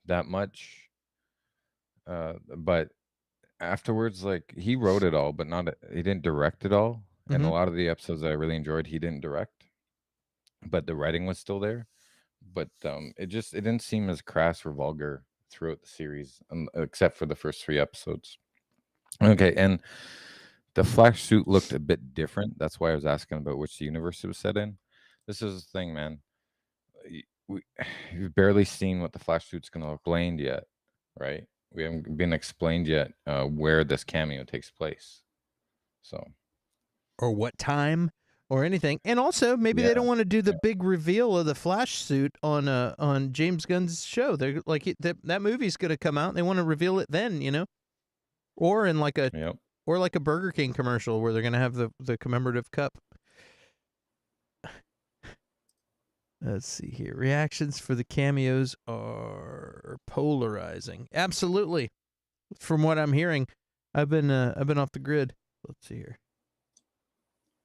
that much. But afterwards, like, he wrote it all, but he didn't direct it all. And a lot of the episodes that I really enjoyed, he didn't direct, but the writing was still there. But it didn't seem as crass or vulgar throughout the series, except for the first 3 episodes. Okay, and the Flash suit looked a bit different. That's why I was asking about which universe it was set in. This is the thing, man. We've barely seen what the Flash suit's going to look explained yet, right? We haven't been explained yet where this cameo takes place. So, or what time or anything. And also, maybe they don't want to do the big reveal of the Flash suit on James Gunn's show. They're like that movie's going to come out and they want to reveal it then, you know? Or in like a Burger King commercial where they're going to have the commemorative cup. Let's see here. Reactions for the cameos are polarizing. Absolutely. From what I'm hearing, I've been off the grid. Let's see here.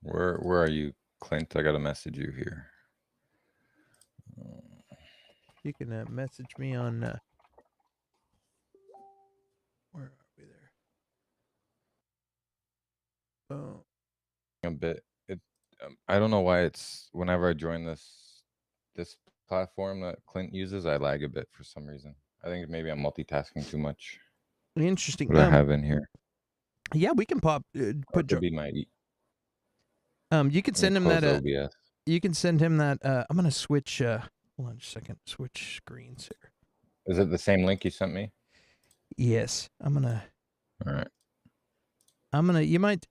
Where are you, Clint? I got to message you here. You can message me on where are we there? Oh, a bit. I don't know why it's whenever I join this platform that Clint uses, I lag a bit for some reason. I think maybe I'm multitasking too much. Interesting. What do I have in here? Yeah, we can put be my. You can send him that. OBS. You can send him that. I'm gonna switch. Hold on just a second. Switch screens here. Is it the same link you sent me? Yes, I'm gonna. All right. I'm gonna. You might.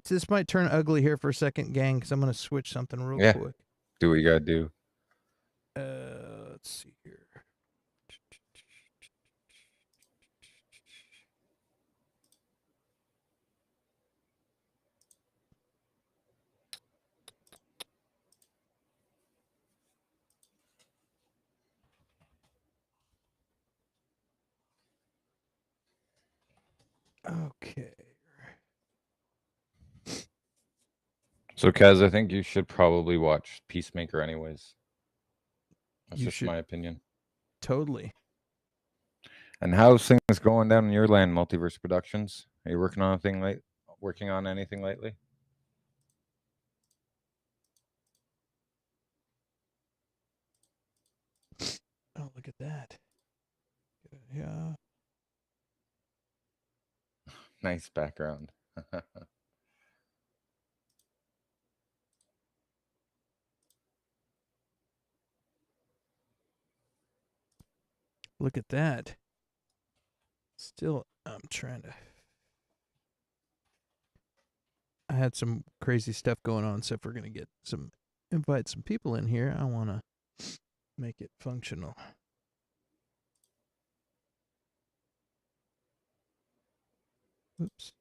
This might turn ugly here for a second, gang, because I'm gonna switch something real quick. Do what you gotta do. Let's see here. Okay. So, Kaz, I think you should probably watch Peacemaker anyways. That's just my opinion. Totally. And how's things going down in your land, Multiverse Productions? Are you working on anything lately? Oh, look at that. Yeah. Nice background. Look at that. Still, I'm trying to. I had some crazy stuff going on, so if we're gonna invite some people in here, I want to make it functional. Oops.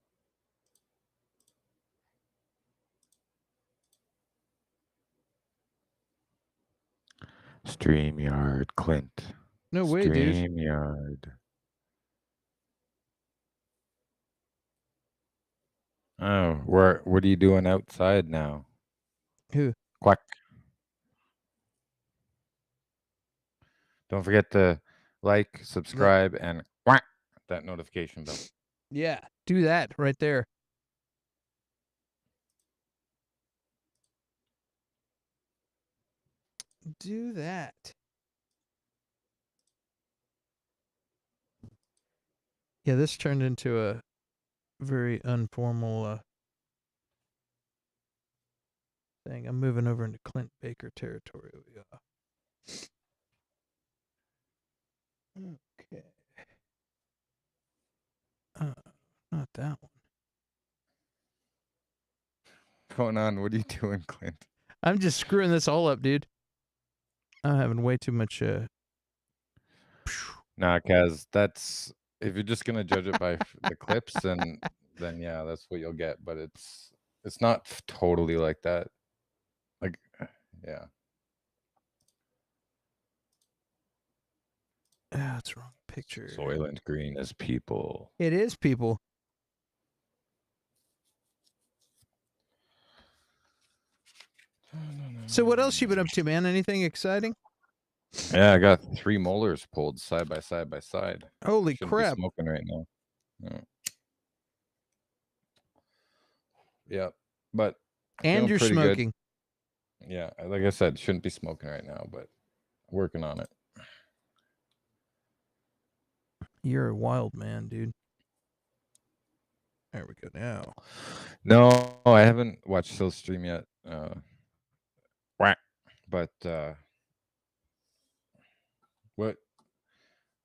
StreamYard, Clint. No way, dude. StreamYard. Oh, what are you doing outside now? Who? Quack. Don't forget to like, subscribe, and quack that notification bell. Yeah, do that right there. Do that. Yeah, this turned into a very informal thing. I'm moving over into Clint Baker territory. Okay. Not that one. What's going on? What are you doing, Clint? I'm just screwing this all up, dude. I'm having way too much. Nah, Kaz, that's if you're just gonna judge it by the clips, then yeah, that's what you'll get. But it's not totally like that. Like, yeah. That's wrong picture. Soylent Green is people. It is people. So what else you been up to, man? Anything exciting? Yeah, I got 3 molars pulled side by side by side. Holy Shouldn't crap. be smoking right now. Yeah, but And you're pretty smoking. Good. Yeah, like I said, shouldn't be smoking right now, but working on it. You're a wild man, dude. There we go now. No, I haven't watched Phil's stream yet. But what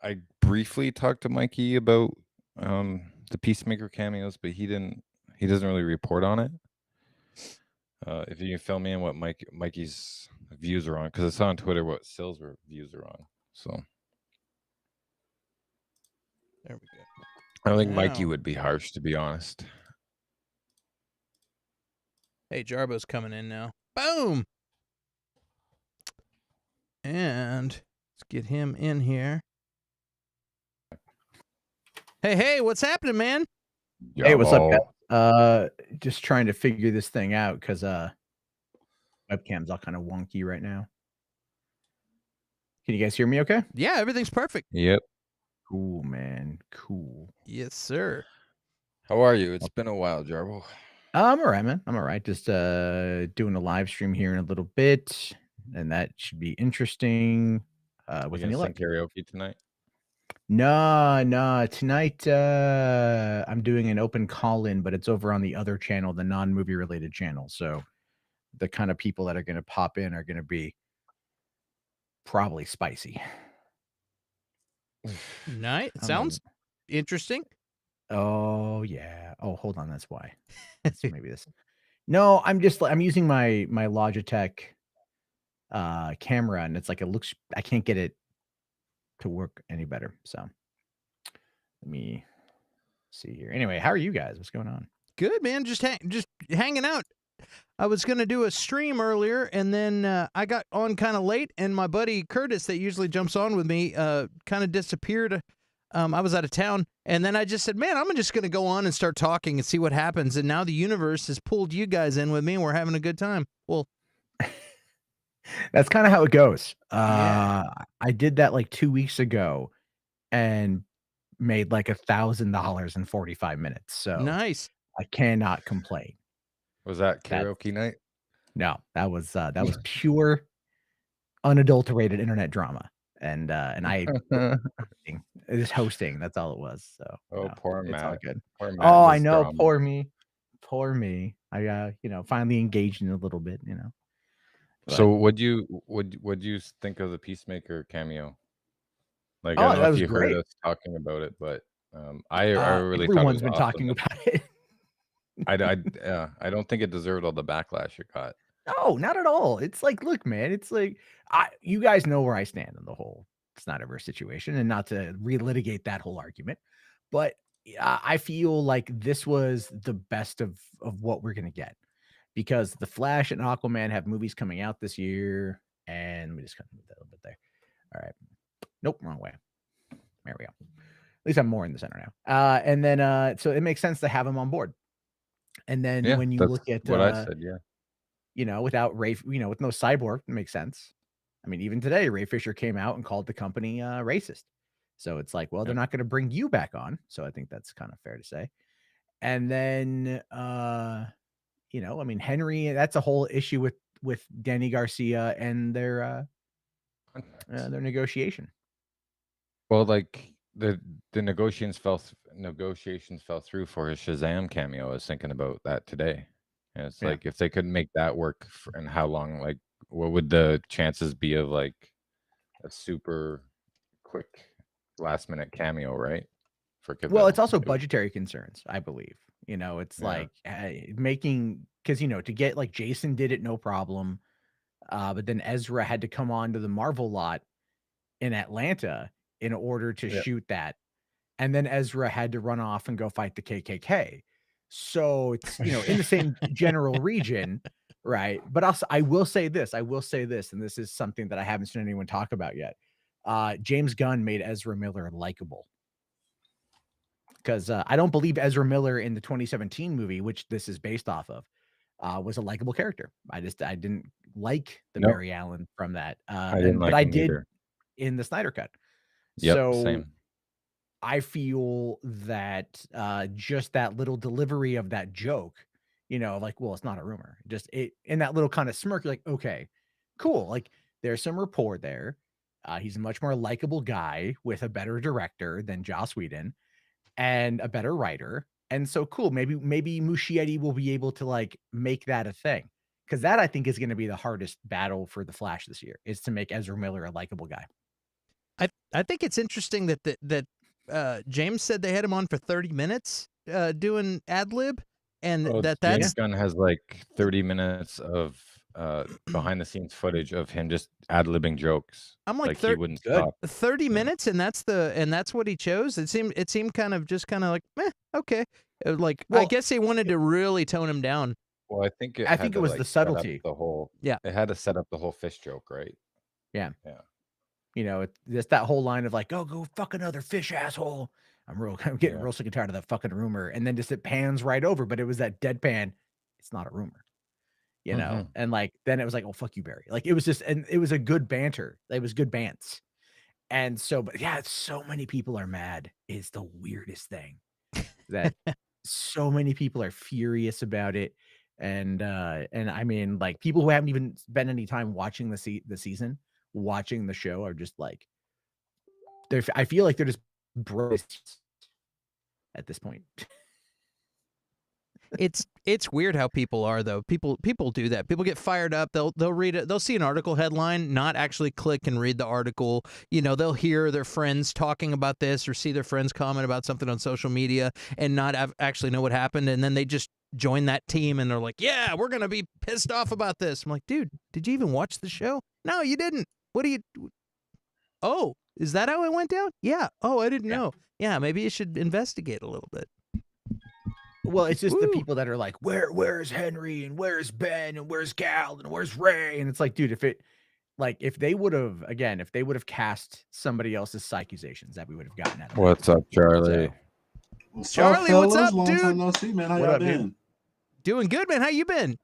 I briefly talked to Mikey about the Peacemaker cameos, but he doesn't really report on it. If you can fill me in what Mikey's views are on, because I saw on Twitter what Sil's views are on. So there we go. I don't think Mikey would be harsh, to be honest. Hey, Jarbo's coming in now. Boom! And let's get him in here. Hey, what's happening, man? Hey, what's up, guys? Just trying to figure this thing out because webcam's all kind of wonky right now. Can you guys hear me okay? Yeah, everything's perfect. Yep. Cool, man. Cool. Yes, sir. How are you? It's been a while, Jarbo. I'm all right, man. I'm all right. Just doing a live stream here in a little bit, and that should be interesting. With any luck. Karaoke tonight? No. Tonight I'm doing an open call-in, but it's over on the other channel, the non-movie related channel. So the kind of people that are going to pop in are going to be probably spicy. Nice. Sounds interesting. Oh yeah. Oh, hold on. That's why. That's maybe this. No, I'm using my Logitech camera, and it's like I can't get it to work any better. So let me see here. Anyway, how are you guys? What's going on? Good, man. Just hanging out. I was going to do a stream earlier, and then I got on kind of late, and my buddy Curtis, that usually jumps on with me, kind of disappeared. I was out of town, and then I just said, man, I'm just going to go on and start talking and see what happens. And now the universe has pulled you guys in with me, and we're having a good time. Well, that's kind of how it goes. Yeah. I did that like 2 weeks ago and made like $1,000 in 45 minutes. So nice. I cannot complain. Was that karaoke night? No, that was pure, unadulterated internet drama. and I just hosting. That's all it was. So Oh, poor it's all Matt. good. Poor Matt. Oh, and I his know. drama. Poor me. I finally engaged in a little bit. So, would you think of the Peacemaker cameo? Like, I Oh, don't know that if was you heard great. us talking about it, but I really thought it Everyone's was been awesome. talking about it. I don't think it deserved all the backlash it got. No, not at all. It's like, look, man, it's like you guys know where I stand on the whole Snyderverse situation, and not to relitigate that whole argument, but I feel like this was the best of what we're gonna get, because the Flash and Aquaman have movies coming out this year, and we just kind of move that a little bit there. All right, nope, wrong way. There we go. At least I'm more in the center now. And then so it makes sense to have him on board. And then Yeah, when you that's look at what I said. Yeah, without Ray, with no Cyborg, it makes sense. I mean, even today, Ray Fisher came out and called the company racist. So it's like, well, they're not going to bring you back on. So I think that's kind of fair to say. And then, I mean, Henry, that's a whole issue with Danny Garcia and their negotiation. Well, like the negotiations fell through for his Shazam cameo. I was thinking about that today, and it's like, if they could make that work, and how long? Like, what would the chances be of like a super quick last minute cameo, right? Well, it's also budgetary concerns, I believe. It's like making, because to get like Jason did it no problem, but then Ezra had to come on to the Marvel lot in Atlanta in order to shoot that, and then Ezra had to run off and go fight the KKK. So it's in the same general region, right? But also, I will say this, and this is something that I haven't seen anyone talk about yet. James Gunn made Ezra Miller likable. Because I don't believe Ezra Miller in the 2017 movie, which this is based off of, was a likable character. I didn't like the Barry Allen from that. I didn't like him either in the Snyder Cut. Yep, So same. I feel that just that little delivery of that joke, like, well, it's not a rumor. Just it in that little kind of smirk, you're like, okay, cool. Like there's some rapport there. He's a much more likable guy with a better director than Joss Whedon, and a better writer. And so cool. Maybe Muschietti will be able to like make that a thing. Because that I think is going to be the hardest battle for the Flash this year, is to make Ezra Miller a likable guy. I think it's interesting that James said they had him on for 30 minutes doing ad lib, and James Gunn has like 30 minutes of behind the scenes footage of him just ad-libbing jokes. I'm like he wouldn't stop. 30 minutes, and that's what he chose. It seemed kind of like, okay. Like, I guess they wanted to really tone him down. Well, I think it was the subtlety. It had to set up the whole fish joke, right? Yeah. It's that whole line of like, go fuck another fish, asshole. I'm getting real sick and tired of that fucking rumor. And then just it pans right over, but it was that deadpan. It's not a rumor. And like, then it was like, oh, fuck you, Barry. Like, it was just, and it was a good banter. It was good bants. And so, but yeah, so many people are mad is the weirdest thing, that so many people are furious about it. And I mean, like, people who haven't even spent any time watching the season, watching the show, are just like, I feel like they're just broke at this point. It's weird how people are, though. People do that. People get fired up. They'll read it. They'll see an article headline, not actually click and read the article. They'll hear their friends talking about this, or see their friends comment about something on social media, and not actually know what happened. And then they just join that team, and they're like, "Yeah, we're gonna be pissed off about this." I'm like, dude, did you even watch the show? No, you didn't. What do you? Oh, is that how it went down? Yeah. Oh, I didn't know. Yeah, maybe you should investigate a little bit. Well, it's just the people that are like, where's Henry, and where's Ben, and where's Gal, and where's Ray? And it's like, dude, if they would have cast somebody else's accusations, that we would have gotten out of it. What's up, Charlie? Charlie, what's up, Long dude? time no see, man. How y'all been? Doing good, man. How you been?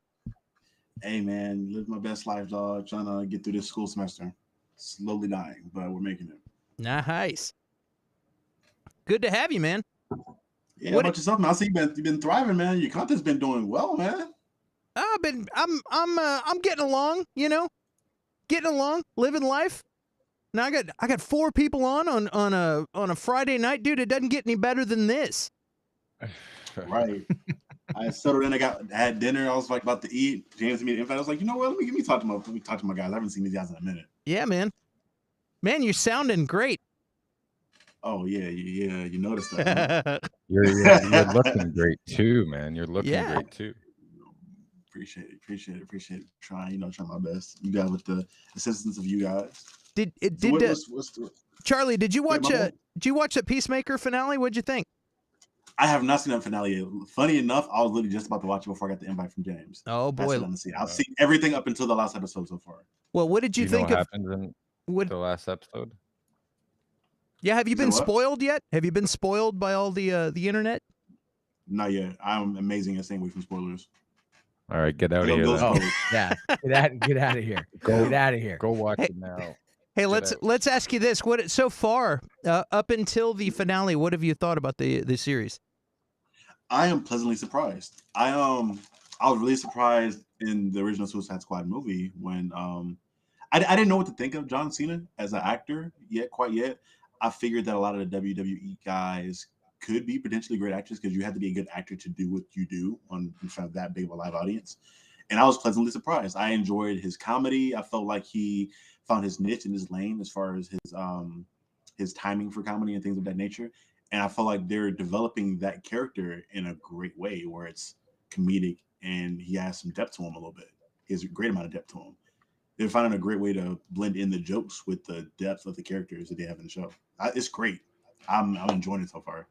Hey, man, live my best life, dog. Trying to get through this school semester. Slowly dying, but we're making it. Nice. Good to have you, man. Yeah, what about yourself, man? I see you've been thriving, man. Your content's been doing well, man. I'm getting along, getting along, living life. Now I got 4 people on a Friday night, dude. It doesn't get any better than this. Right. I settled in. I had dinner. I was like about to eat. James and me. In fact, I was like, you know what? Let me talk to my guys. I haven't seen these guys in a minute. Yeah, man. Man, you're sounding great. Oh yeah. You noticed that. Huh? You're looking great too, man. You're looking Yeah. great too. Appreciate it. Trying my best. You guys with the assistance of you guys. Charlie, did you watch my bad. did you watch the Peacemaker finale? What'd you think? I have not seen that finale yet. Funny enough, I was literally just about to watch it before I got the invite from James. Oh boy. I've seen everything up until the last episode so far. Well, what did you think what of happens in the last episode? Yeah, have you been what? spoiled yet? Have you been spoiled by all the internet? Not yet. I'm amazing at staying away from spoilers. All right, get out of here. Oh, yeah. Get out of here. Get out of here. Go watch it now. Hey, let's ask you this: what so far up until the finale? What have you thought about the series? I am pleasantly surprised. I was really surprised in the original Suicide Squad movie when I didn't know what to think of John Cena as an actor quite yet. I figured that a lot of the WWE guys could be potentially great actors because you have to be a good actor to do what you do in front of that big of a live audience. And I was pleasantly surprised. I enjoyed his comedy. I felt like he found his niche and his lane as far as his timing for comedy and things of that nature. And I felt like they're developing that character in a great way where it's comedic and he has some depth to him a little bit. He has a great amount of depth to him. They're finding a great way to blend in the jokes with the depth of the characters that they have in the show. It's great. I'm enjoying it so far.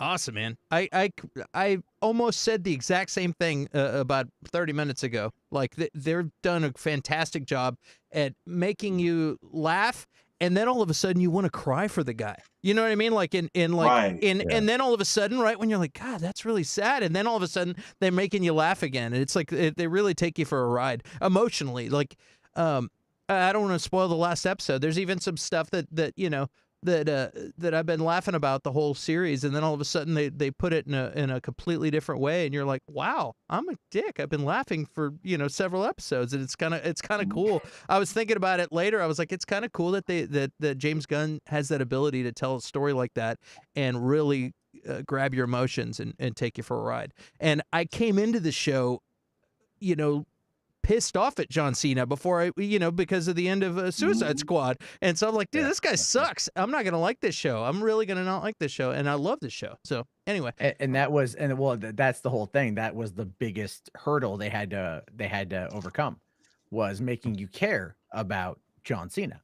Awesome, man. I almost said the exact same thing about 30 minutes ago. Like they've done a fantastic job at making you laugh, and then all of a sudden you want to cry for the guy. You know what I mean? Like and then all of a sudden, right when you're like, God, that's really sad, and then all of a sudden they're making you laugh again, and it's like they really take you for a ride emotionally. Like, I don't want to spoil the last episode. There's even some stuff that you know. That I've been laughing about the whole series, and then all of a sudden they put it in a completely different way, and you're like, wow, I'm a dick. I've been laughing for several episodes, and it's kind of cool. I was thinking about it later. I was like, it's kind of cool that that James Gunn has that ability to tell a story like that and really grab your emotions and take you for a ride. And I came into the show, pissed off at John Cena before I, because of the end of Suicide Squad. And so I'm like, dude, this guy sucks. I'm not going to like this show. I'm really going to not like this show. And I love this show. So anyway. That's the whole thing. That was the biggest hurdle they had to overcome, was making you care about John Cena.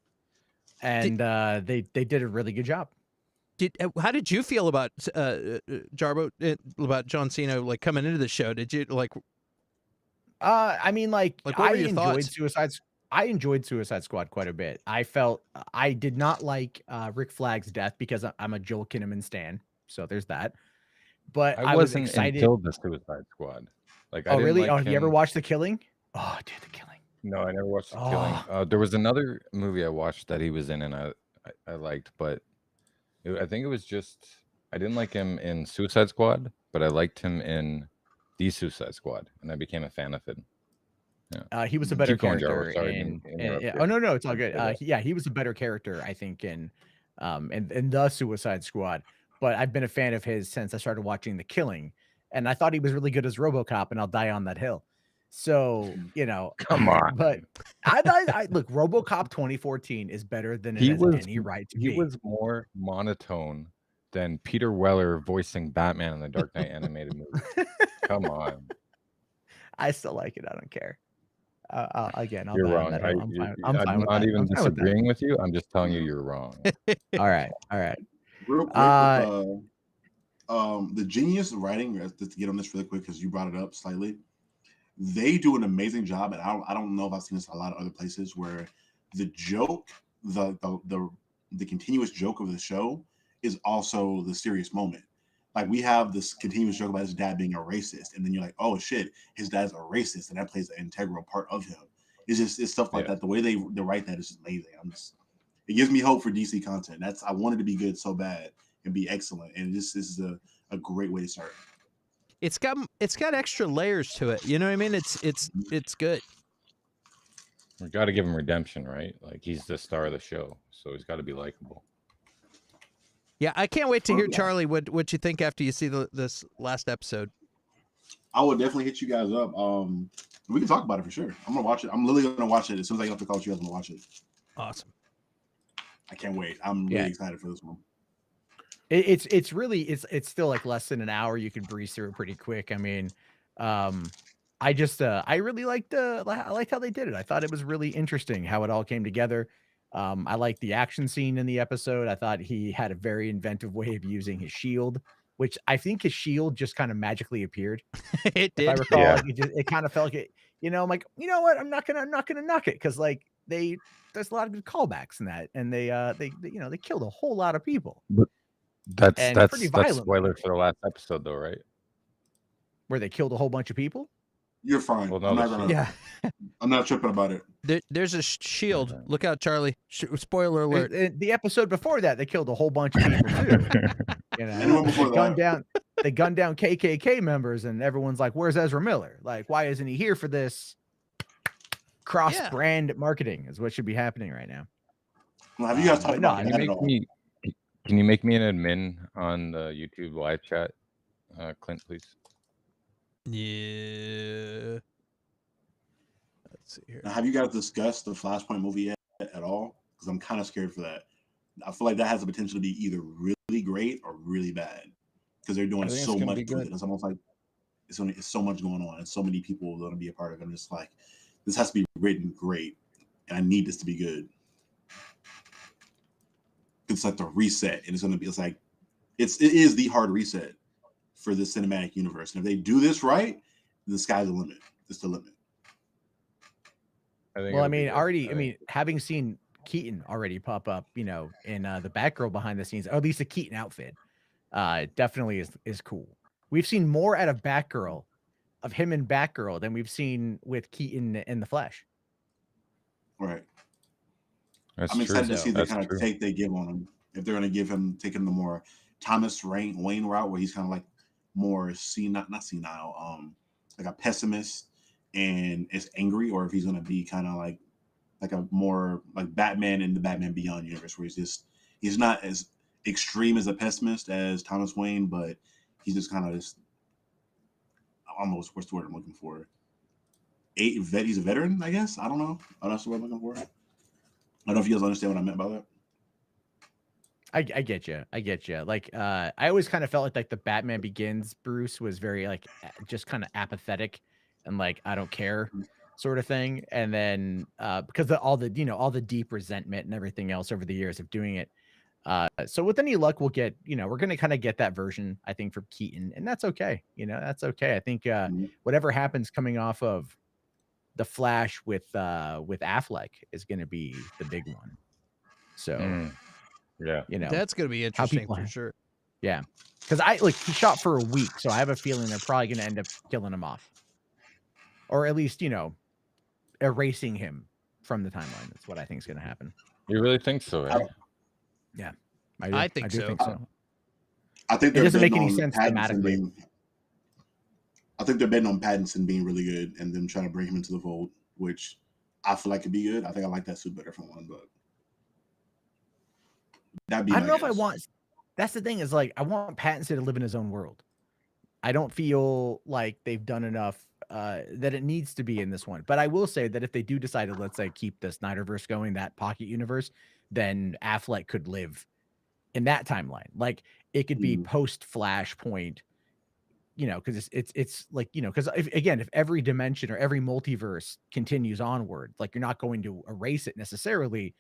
And they did a really good job. How did you feel about Jarbo, about John Cena, like coming into the show? Did you like, I mean, what were your thoughts? I enjoyed Suicide Squad quite a bit. I felt I did not like Rick Flag's death because I'm a Joel Kinnaman stan, so there's that. But I was excited until the Suicide Squad. Like, oh, really? You ever watched The Killing? Oh, dude, The Killing. No, I never watched The Killing. There was another movie I watched that he was in, and I liked, but I think it was just I didn't like him in Suicide Squad, but I liked him in The Suicide Squad, and I became a fan of it. Yeah. He was a better character. Oh no, it's all good. He was a better character, I think, in The Suicide Squad. But I've been a fan of his since I started watching The Killing, and I thought he was really good as RoboCop, and I'll die on that hill. So come on. But I look, RoboCop 2014 is better than it has any right to be. He was more monotone than Peter Weller voicing Batman in the Dark Knight animated movie. Come on. I still like it. I don't care. Again, you're wrong. I'm not even disagreeing with you. I'm just telling you you're wrong. All right. Real quick, the genius of writing, just to get on this really quick because you brought it up slightly, they do an amazing job, and I don't know if I've seen this in a lot of other places where the joke, the continuous joke of the show is also the serious moment. Like, we have this continuous joke about his dad being a racist, and then you're like, oh shit, his dad's a racist, and that plays an integral part of him. It's stuff like that. The way they write that is just amazing. It gives me hope for DC content. I wanted to be good so bad and be excellent, and this is a great way to start. It's got extra layers to it. You know what I mean? It's good. We got to give him redemption, right? Like he's the star of the show, so he's got to be likable. Yeah, I can't wait to Oh, hear yeah. Charlie what you think after you see this last episode. I will definitely hit you guys up. We can talk about it for sure. I'm gonna watch it. I'm literally gonna watch it as soon as I get off the call. You guys gonna watch it. Awesome. I can't wait. I'm really excited for this one. It's really it's still like less than an hour. You can breeze through it pretty quick. I mean, I just I really liked I liked how they did it. I thought it was really interesting how it all came together. I liked the action scene in the episode. I thought he had a very inventive way of using his shield, which I think his shield just kind of magically appeared. It If I did. recall, Yeah. like, it kind of felt like it. You know, I'm like, you know what? I'm not gonna knock it because like there's a lot of good callbacks in that, and they you know they killed a whole lot of people. That's And that's pretty that's violently. spoiler for the last episode, though, right? Where they killed a whole bunch of people. You're fine. Well, no, I'm not the gonna. Yeah. I'm not tripping about it. There's a shield. Okay. Look out, Charlie. Spoiler alert. The episode before that, they killed a whole bunch of people too. You know, Anyone before they gunned down KKK members, and everyone's like, "Where's Ezra Miller? Like, why isn't he here for this?" Cross-brand marketing is what should be happening right now. Well, have you guys talked but no, about I that mean, at all? Can you make me an admin on the YouTube live chat, Clint, please? Yeah. Let's see here. Now, have you guys discussed the Flashpoint movie yet at all? Because I'm kind of scared for that. I feel like that has the potential to be either really great or really bad because they're doing so much with it. It's almost like it's so much going on and so many people are going to be a part of it. And it's like this has to be written great, and I need this to be good. It's like the reset, and it's going to be. It's like it is the hard reset for the cinematic universe. And if they do this right, the sky's the limit. It's the limit. Well, I mean, having seen Keaton already pop up, you know, in the Batgirl behind the scenes, or at least a Keaton outfit, definitely is cool. We've seen more out of Batgirl, of him and Batgirl, than we've seen with Keaton in the Flash. Right. I'm excited to see the kind of take they give on him. If they're going to take him the more Thomas Wayne route, where he's kind of like more not senile, like a pessimist and is angry, or if he's going to be kind of like a more like Batman in the Batman Beyond universe, where he's not as extreme as a pessimist as Thomas Wayne, but he's just kind of this. Almost, what's the word I'm looking for? He's a veteran, I guess. I don't know. That's the word I'm looking for. I don't know if you guys understand what I meant by that. I get you. Like, I always kind of felt like the Batman Begins Bruce was very like just kind of apathetic and like I don't care sort of thing. And then because of all the deep resentment and everything else over the years of doing it. So with any luck, we'll get, we're going to kind of get that version, I think, from Keaton, and that's okay. That's okay. I think whatever happens coming off of the Flash with Affleck is going to be the big one. So yeah, that's going to be interesting for sure. Yeah, because he shot for a week, so I have a feeling they're probably going to end up killing him off, or at least erasing him from the timeline. That's what I think is going to happen. You really think so? Eh? Yeah, I think so. I think it doesn't make any sense thematically. I think they're betting on Pattinson being really good and them trying to bring him into the fold, which I feel like could be good. I think I like that suit better for one, but that'd be. I don't know if I want. That's the thing is like I want Pattinson to live in his own world. I don't feel like they've done enough that it needs to be in this one. But I will say that if they do decide to, let's say, keep the Snyderverse going, that pocket universe, then Affleck could live in that timeline. Like it could be post Flashpoint, because it's like, because if every dimension or every multiverse continues onward, like you're not going to erase it necessarily.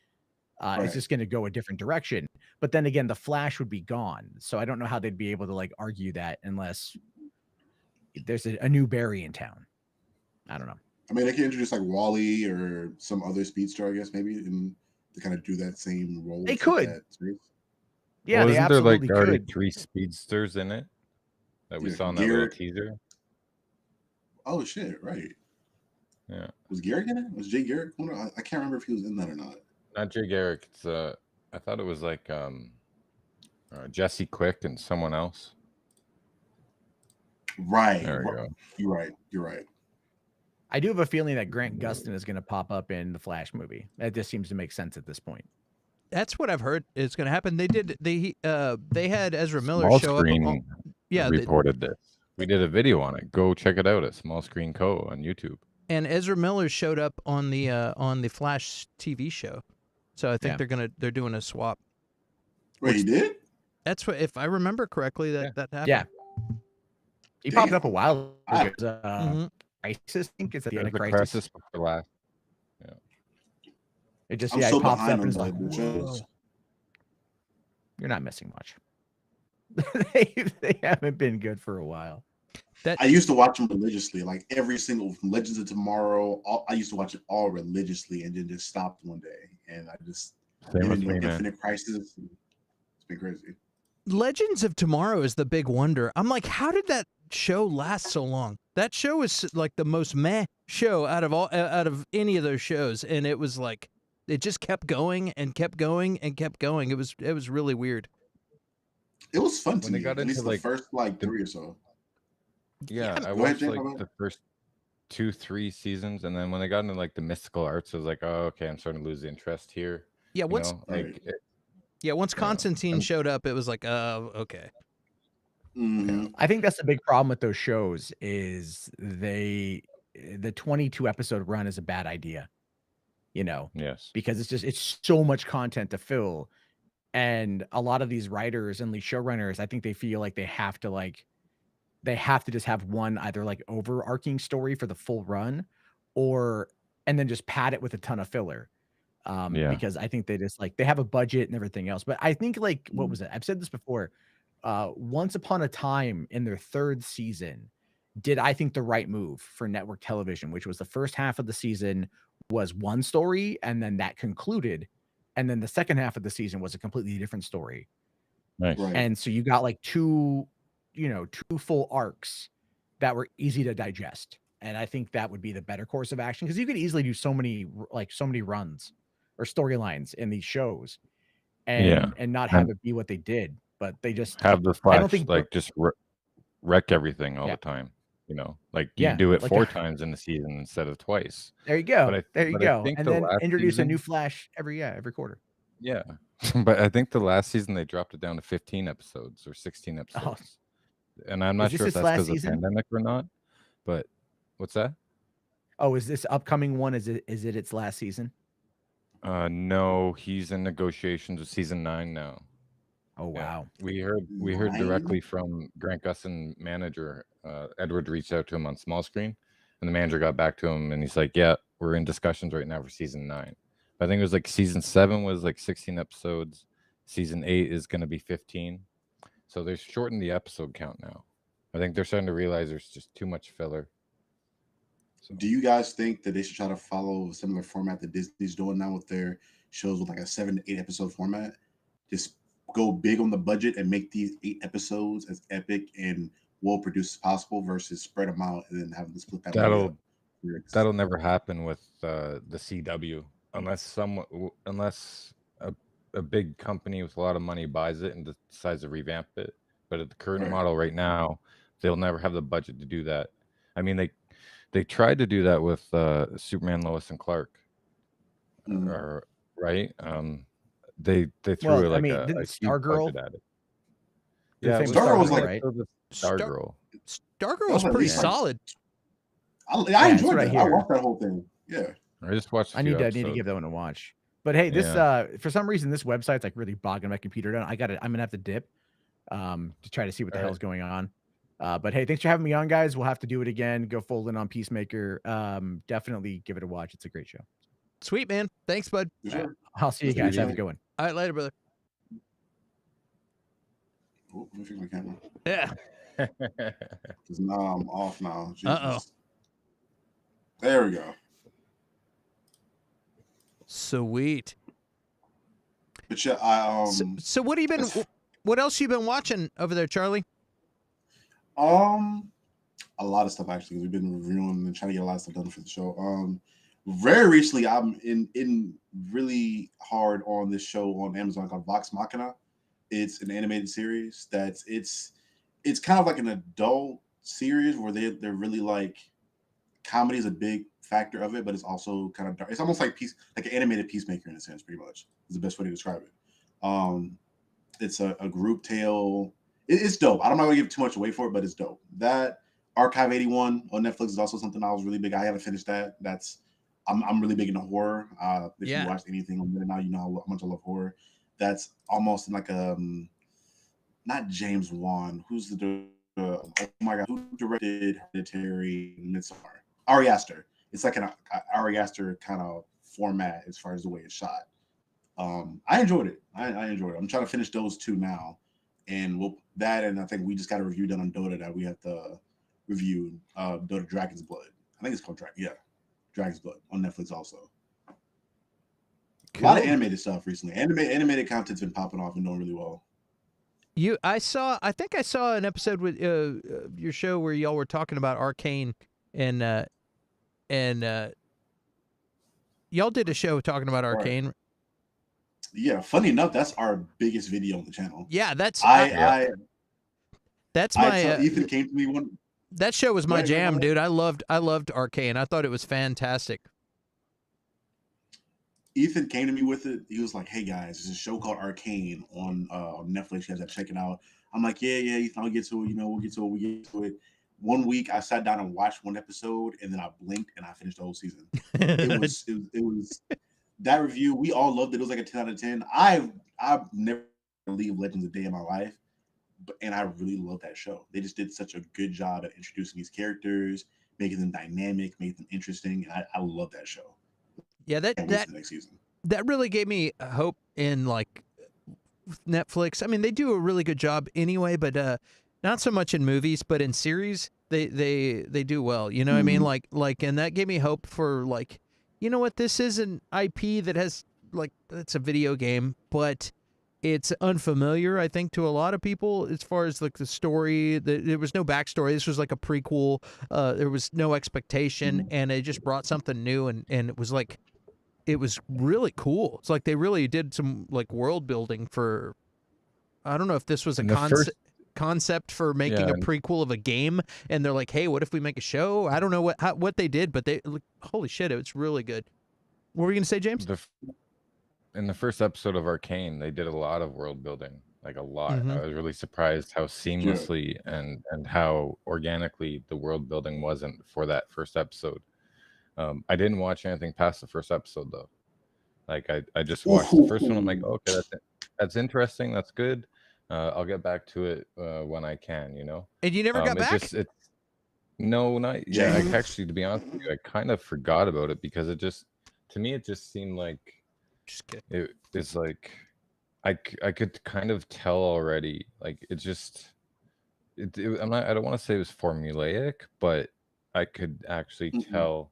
Right. It's just going to go a different direction. But then again, the Flash would be gone. So I don't know how they'd be able to like argue that unless there's a new Barry in town. I don't know. I mean, they can introduce like Wally or some other speedster, I guess, maybe, and to kind of do that same role. They could. Yeah, well, they isn't absolutely there like already could. 3 speedsters in it that we saw in that little teaser? Oh shit! Right. Yeah. Was Garrick in it? Was Jay Garrick? I can't remember if he was in that or not. Not Jay Garrick. It's I thought it was like Jesse Quick and someone else. Right. There we go. You're right. I do have a feeling that Grant Gustin is going to pop up in the Flash movie. That just seems to make sense at this point. That's what I've heard is going to happen. They had Ezra Miller Small show up. Screen Yeah, reported this. We did a video on it. Go check it out at Small Screen Co. on YouTube. and Ezra Miller showed up on the Flash TV show. So I think they're doing a swap. Wait, he did? That's what, if I remember correctly, that happened. Yeah. He popped up a while ago. Mhm. Crisis, I think it's at the end of The Crisis. Crisis before last. It just I'm he so pops up behind and is on like, the shows. "Whoa." You're not missing much. they haven't been good for a while. I used to watch them religiously, like every single from Legends of Tomorrow. I used to watch it all religiously, and then just stopped one day, and I just Same with even me, man. Infinite Crisis. It's been crazy. Legends of Tomorrow is the big wonder. I'm like, how did that show last so long? That show is like the most meh show out of any of those shows, and it was like it just kept going and kept going and kept going. It was really weird. It was fun to When they me. got At least into, the like, first 3 or so. Yeah, I Go ahead, watched Jake, like go ahead. the first 2-3 seasons, and then when they got into like the mystical arts, I was like, oh, okay, I'm starting to lose the interest here. Yeah, You once know, like once Constantine I'm- showed up, it was like, oh, okay. Mhm. I think that's the big problem with those shows is the 22 episode run is a bad idea. You know, yes, because it's so much content to fill. And a lot of these writers and these showrunners, I think they feel like they have to just have one either like overarching story for the full run and then just pad it with a ton of filler. Yeah. Because I think they just like they have a budget and everything else. But I think like what was it? I've said this before. Once Upon a Time in their 3rd season did I think the right move for network television, which was the first half of the season was one story and then that concluded. And then the second half of the season was a completely different story. Nice. Right. And so you got like two full arcs that were easy to digest. And I think that would be the better course of action because you could easily do so many runs or storylines in these shows and not have it be what they did. But they just have the I Flash don't think like just wreck everything all Yeah. the time. You know, like Yeah, you do it like 4 times in the season instead of twice. there you go. But There you but I go. think And the then last introduce a season- new Flash every quarter. Yeah, but I think the last season they dropped it down to 15 episodes or 16 episodes, and I'm not Is sure this if its that's last because of the season? pandemic or not. But what's that? Oh, is this upcoming one? Is it its last season? No, he's in negotiations with season 9 now. Oh Yeah. wow. We heard 9? directly from Grant Gustin manager. Edward reached out to him on Small Screen, and the manager got back to him, and he's like, "Yeah, we're in discussions right now for season 9." I think it was like season 7 was like 16 episodes. Season 8 is going to be 15. So they've shortened the episode count now. I think they're starting to realize there's just too much filler. So, Do you guys think that they should try to follow a similar format that Disney's doing now with their shows with like a 7 to 8 episode format? Just go big on the budget and make these 8 episodes as epic and well produced as possible versus spread them out and then have them split that money up. that'll never happen with the CW unless a big company with a lot of money buys it and decides to revamp it. But at the current Right. model right now, they'll never have the budget to do that. I mean, they tried to do that with Superman, Lois and Clark, or right? They threw Well, I like mean, a didn't huge Stargirl- budget at it. The Yeah, same it was Stargirl was Stargirl. like- I saw the Stargirl. Stargirl was at pretty least, like, solid. I that's enjoyed what I that. I hear. watched that whole thing. Yeah. I just watched. I need to give that one a watch. But hey, this for some reason this website's like really bogging my computer down. I'm gonna have to dip to try to see what the All right. hell's going on. But hey, thanks for having me on, guys. We'll have to do it again. Go full in on Peacemaker. Definitely give it a watch. It's a great show. Sweet, man. Thanks, bud. For sure. I'll see you That's guys. Have a good. good one. All right, later, brother. Oh, let me fix my camera. Yeah. Because now I'm off now. Jesus. Uh-oh. There we go. Sweet. But yeah, So what have you been? What else you been watching over there, Charlie? a lot of stuff actually. We've been reviewing and trying to get a lot of stuff done for the show. Very recently, I'm in really hard on this show on Amazon called Vox Machina. It's an animated series that's it's kind of like an adult series where they're really like comedy is a big factor of it, but it's also kind of dark. It's almost like an animated Peacemaker in a sense, pretty much is the best way to describe it. It's a group tale. It's dope. I'm not gonna give too much away for it, but it's dope. That Archive 81 on Netflix is also something I was really big. I haven't finished that. I'm really big into horror. If you watched anything on there now, you know how much I love horror. That's almost like not James Wan. Who's the oh my god, who directed Hereditary, Midsommar? Ari Aster. It's like an Ari Aster kind of format as far as the way it's shot. I enjoyed it. I enjoyed it. I'm trying to finish those two now, and and I think we just got a review done on Dota that we have to review. Dota Dragon's Blood. I think it's called Dragon's Blood on Netflix also. Cool. A lot of animated stuff recently. Animated content's been popping off and doing really well. I think I saw an episode with your show where y'all were talking about Arcane, and y'all did a show talking about Arcane. Right. Yeah, funny enough, that's our biggest video on the channel. Yeah, that's that's my Ethan came to me one. That show was my jam, dude. I loved Arcane. I thought it was fantastic. Ethan came to me with it. He was like, "Hey guys, there's a show called Arcane on Netflix. You guys have to check it out." I'm like, "Yeah, Ethan, I'll get to it. We'll get to it. We get to it." One week, I sat down and watched one episode, and then I blinked and I finished the whole season. It was that review. We all loved it. It was like a 10 out of 10. I've never League of Legends a day in my life, and I really love that show. They just did such a good job at introducing these characters, making them dynamic, making them interesting, and I love that show. Yeah, that next season. That really gave me hope in like Netflix. I mean, they do a really good job anyway, but not so much in movies, but in series, they do well. You know what I mean? Like, and that gave me hope for like, you know what? This is an IP that has like, it's a video game, but it's unfamiliar, I think, to a lot of people as far as like the story. There was no backstory. This was like a prequel. There was no expectation, and it just brought something new, and it was like, it was really cool. It's like they really did some like world building for. I don't know if this was a concept for making a prequel of a game, and they're like, hey, what if we make a show? I don't know what they did, but they holy shit, it's really good. What were you gonna say, James? In the first episode of Arcane, they did a lot of world building, like a lot. I was really surprised how seamlessly and how organically the world building wasn't for that first episode. I didn't watch anything past the first episode though. Like I just watched the first one. I'm like, okay, that's interesting. That's good. I'll get back to it when I can, you know. And you never got back? No, not yeah. I actually, to be honest with you, I kind of forgot about it because to me it just seemed like it's like I could kind of tell already. Like I don't want to say it was formulaic, but I could actually tell.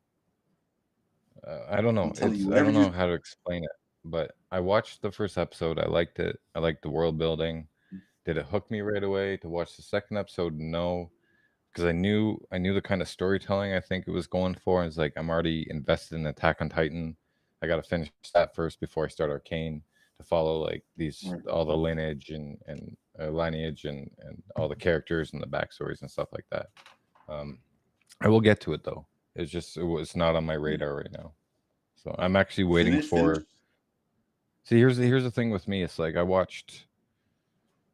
I don't know. I don't know how to explain it, but I watched the first episode. I liked it. I liked the world building. Did it hook me right away to watch the second episode? No, because I knew the kind of storytelling I think it was going for. And it's like, I'm already invested in Attack on Titan. I got to finish that first before I start Arcane to follow like all the lineage and all the characters and the backstories and stuff like that. I will get to it though. It's not on my radar right now. So I'm actually waiting for. See, here's the thing with me. It's like I watched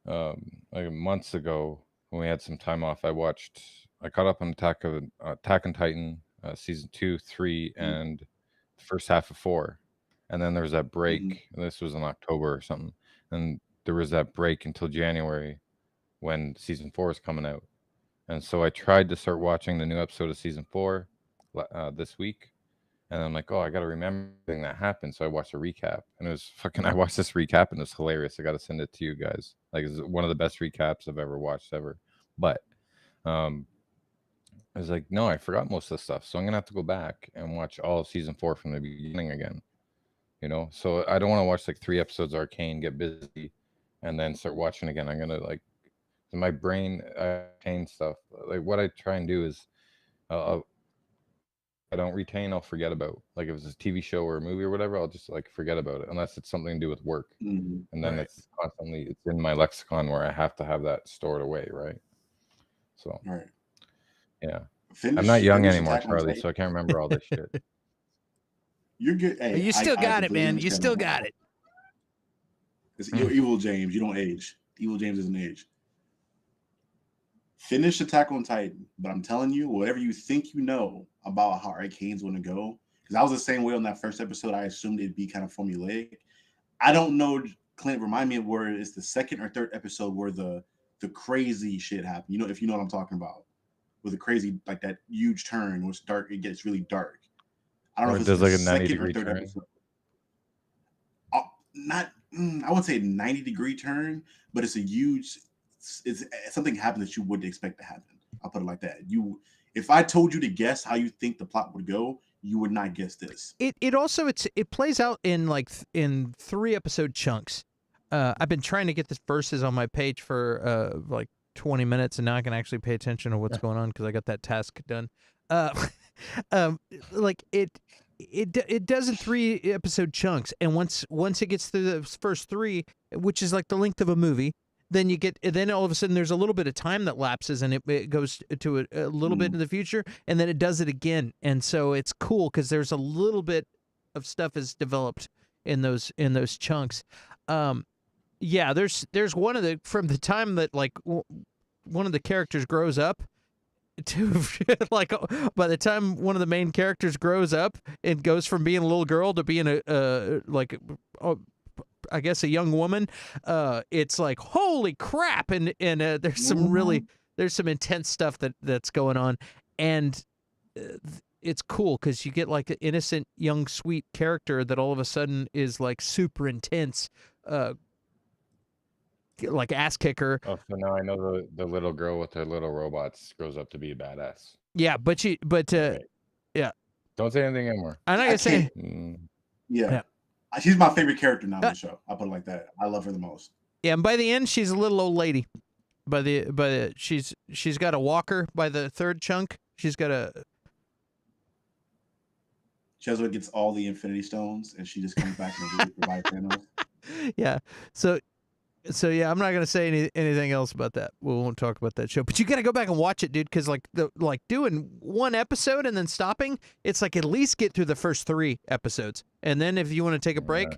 like months ago when we had some time off. I caught up on Attack on Titan season 2, 3, and the first half of 4, and then there was that break. And this was in October or something, and there was that break until January when season 4 is coming out. And so I tried to start watching the new episode of season 4 this week, and I'm like, oh, I got to remember everything that happened. So I watched a recap, and it was I watched this recap, and it was hilarious. I got to send it to you guys. Like, it's one of the best recaps I've ever watched ever. But I was like, no, I forgot most of the stuff, so I'm gonna have to go back and watch all of season 4 from the beginning again. You know, so I don't want to watch like 3 episodes of Arcane, get busy, and then start watching again. I'm gonna like, in my brain, Arcane stuff. Like, what I try and do is, I don't retain, I'll forget about. Like, if it's a TV show or a movie or whatever, I'll just like forget about it unless it's something to do with work. And then it's in my lexicon where I have to have that stored away, right? So yeah. I'm not young finish anymore, Attack on Charlie, Titan. so I can't remember all this shit. You're good. Hey, You still I got it, completely man. You understand still that. got it. It's evil James. You don't age. Evil James doesn't age. Finish Attack on Titan, but I'm telling you, whatever you think you know about how Arcane's going to go, because I was the same way on that first episode. I assumed it'd be kind of formulaic. I don't know. Clint, remind me of where it's the second or third episode where the crazy shit happened. You know, if you know what I'm talking about, with the crazy, like that huge turn where it's dark, it gets really dark. I don't know if it's does the like a second 90-degree or third turn. episode. Not, I wouldn't say 90-degree turn, but it's a huge. It's something happens that you wouldn't expect to happen. I'll put it like that. If I told you to guess how you think the plot would go, you would not guess this. It also it plays out in in 3 episode chunks. I've been trying to get the verses on my page for like 20 minutes, and now I can actually pay attention to what's going on because I got that task done. Like it does in 3 episode chunks, and once it gets through the first 3, which is like the length of a movie, then all of a sudden there's a little bit of time that lapses, and it goes to a little bit in the future, and then it does it again, and so it's cool because there's a little bit of stuff is developed in those chunks. Yeah, there's one of from the time that like one of the characters grows up to like by the time one of the main characters grows up and goes from being a little girl to being I guess a young woman, it's like holy crap, and there's some intense stuff that's going on, and it's cool because you get like an innocent young sweet character that all of a sudden is like super intense, like ass kicker. Oh, so now I know the little girl with her little robots grows up to be a badass. Yeah, but Okay. yeah. Don't say anything anymore. I'm not gonna say. Yeah. She's my favorite character now in the show. I'll put it like that. I love her the most. Yeah, and by the end, she's a little old lady. She's got a walker by the 3rd chunk. She's got a. Ezra gets all the Infinity Stones, and she just comes back and really provides Thanos. Yeah. So yeah, I'm not gonna say anything else about that. We won't talk about that show. But you gotta go back and watch it, dude, because like doing 1 episode and then stopping, it's like at least get through the first 3 episodes, and then if you want to take a break,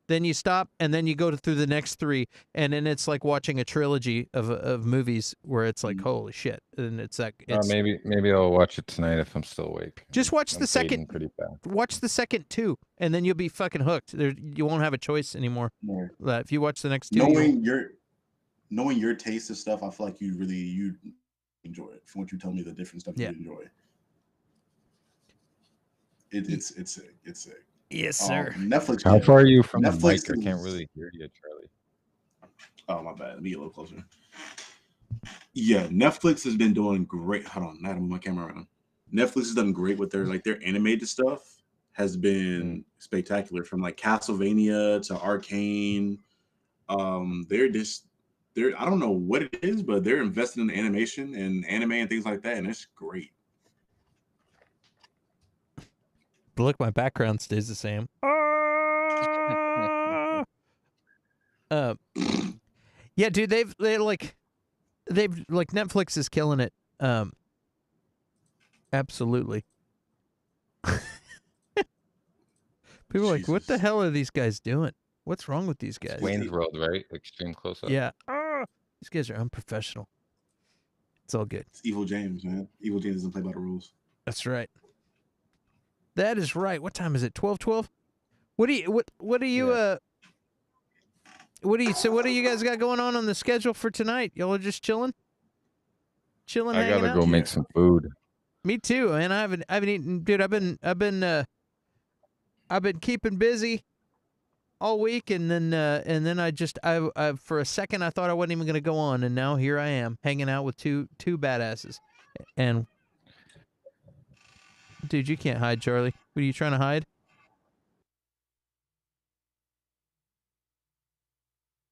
then you stop, and then you go through the next 3, and then it's like watching a trilogy of movies where it's like holy shit, and it's like maybe I'll watch it tonight if I'm still awake. Just watch the second. Pretty fast. Watch the second 2, and then you'll be fucking hooked. You won't have a choice anymore. Yeah. If you watch the next 2, knowing your taste of stuff, I feel like you enjoy it. From what you tell me, the different stuff you enjoy. It's sick. It's sick. Yes, sir. Netflix. How far are you from Netflix the mic? I can't really hear you, Charlie. Oh, my bad. Let me get a little closer. Yeah, Netflix has been doing great. Hold on, I had to move my camera around. Netflix has done great with their animated stuff. Has been spectacular, from like Castlevania to Arcane. They're I don't know what it is, but they're investing in animation and anime and things like that, and it's great. But look, my background stays the same. Yeah, dude, Netflix is killing it. Absolutely. People are like, what the hell are these guys doing? What's wrong with these guys? Wayne's World, right? Extreme close up. Yeah. These guys are unprofessional. It's all good. It's Evil James, man. Evil James doesn't play by the rules. That's right. That is right. What time is it? 12:12? What do you guys got going on the schedule for tonight? Y'all are just chilling? I gotta go make some food. Me too, man. I haven't eaten, dude. I've been keeping busy all week, and then I for a second I thought I wasn't even gonna go on, and now here I am hanging out with two badasses. And dude, you can't hide, Charlie. What are you trying to hide?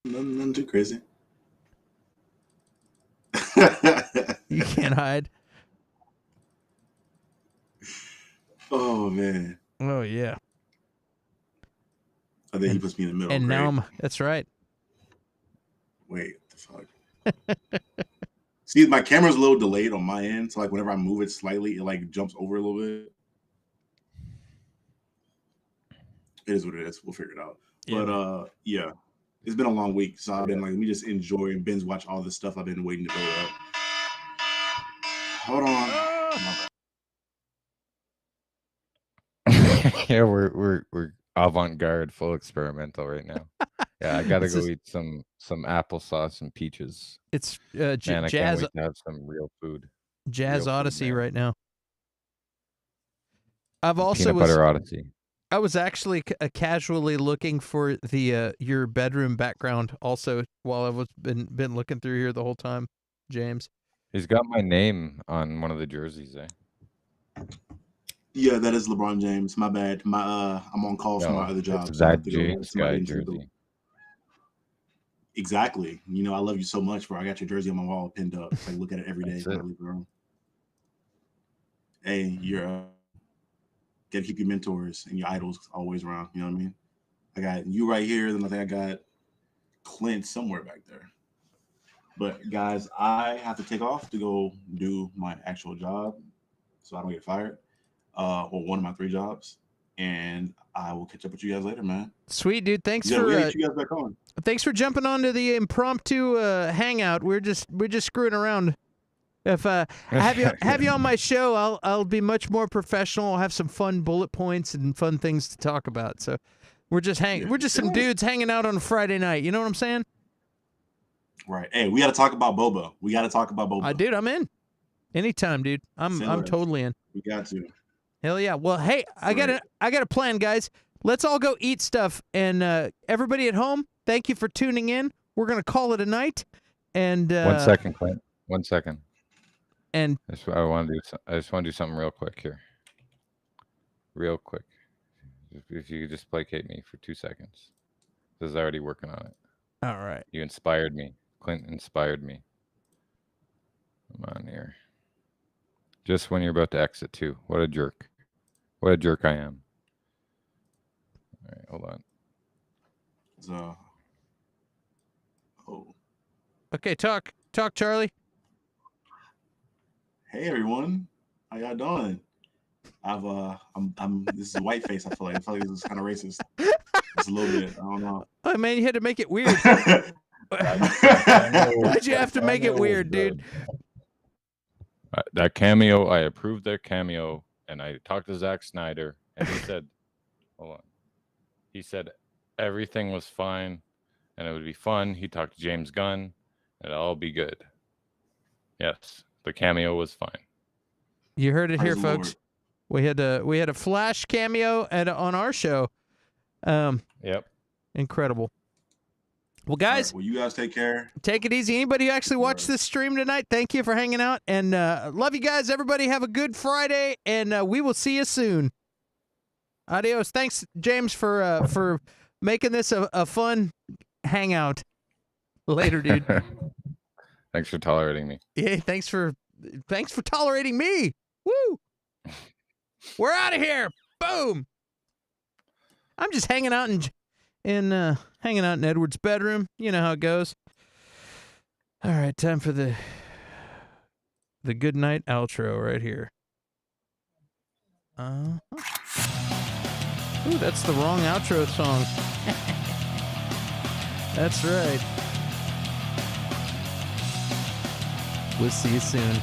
Nothing too crazy. You can't hide. Oh man. Oh yeah. I think he puts me in the middle. And now that's right. Wait, what the fuck? See, my camera's a little delayed on my end, so like whenever I move it slightly, it like jumps over a little bit. It is what it is. We'll figure it out. Yeah, But yeah, it's been a long week, so I've been like, let me just enjoy and binge watch all this stuff I've been waiting to build up. Hold on. Yeah, we're avant-garde, full experimental right now. Yeah, I gotta It's go just- eat some applesauce and peaches. It's Man, I can't Jazz wait to have some real food. Jazz real food, Odyssey man. right now. I've also Peanut butter Odyssey. I was actually casually looking for the your bedroom background also while I was been looking through here the whole time, James. He's got my name on one of the jerseys, eh? Yeah, that is LeBron James. My bad. I'm on call for my other job. It's so I have that to go get James somebody guy into the- jersey. Exactly. You know, I love you so much, bro. I got your jersey on my wall pinned up. It's like look at it every day. That's when I it. leave the room. Hey, you're gotta keep your mentors and your idols always around. You know what I mean? I got you right here. Then I think I got Clint somewhere back there. But guys, I have to take off to go do my actual job, so I don't get fired, or one of my 3 jobs. And I will catch up with you guys later, man. Sweet dude, thanks Yeah, we'll for get you guys back on. thanks for jumping onto the impromptu hangout. We're just screwing around. If have you on my show, I'll be much more professional. I'll have some fun bullet points and fun things to talk about. So we're just some dudes hanging out on a Friday night. You know what I'm saying? Right. Hey, we got to talk about Boba. We got to talk about Boba. Dude, I'm in. Anytime, dude. I'm Sailors. totally in. We got to. Hell yeah. Well, hey, I got a plan, guys. Let's all go eat stuff. And everybody at home, thank you for tuning in. We're gonna call it a night. And 1 second, Clint. 1 second. And I just want to do something real quick here. Real quick. If you could just placate me for 2 seconds. This is already working on it. all right. You inspired me. Clint inspired me. Come on here. Just when you're about to exit too. What a jerk. What a jerk I am. All right, hold on. So, oh, Okay, talk, Charlie. hey everyone, how y'all doing? I'm this is white face. I feel like this is kind of racist. Just a little bit. I don't know. Oh man, you had to make it weird. Why'd you have to make it weird, dude? That cameo, I approved that cameo, and I talked to Zack Snyder, and he said, hold on. He said everything was fine, and it would be fun. He talked to James Gunn, and it'll all be good. Yes, the cameo was fine. You heard it here, Praise the folks. We had a Flash cameo on our show. Yep. Incredible. Well, All guys, right, well, you guys take care. take it easy. Anybody who actually watched this stream tonight, thank you for hanging out. And love you guys. Everybody have a good Friday, and we will see you soon. Adios. Thanks, James, for making this a fun hangout. Later, dude. Thanks for tolerating me. Yeah, thanks for tolerating me. Woo! We're out of here. Boom. I'm just hanging out in Edward's bedroom. You know how it goes. All right, time for the good night outro right here. Ooh, that's the wrong outro song. That's right. We'll see you soon.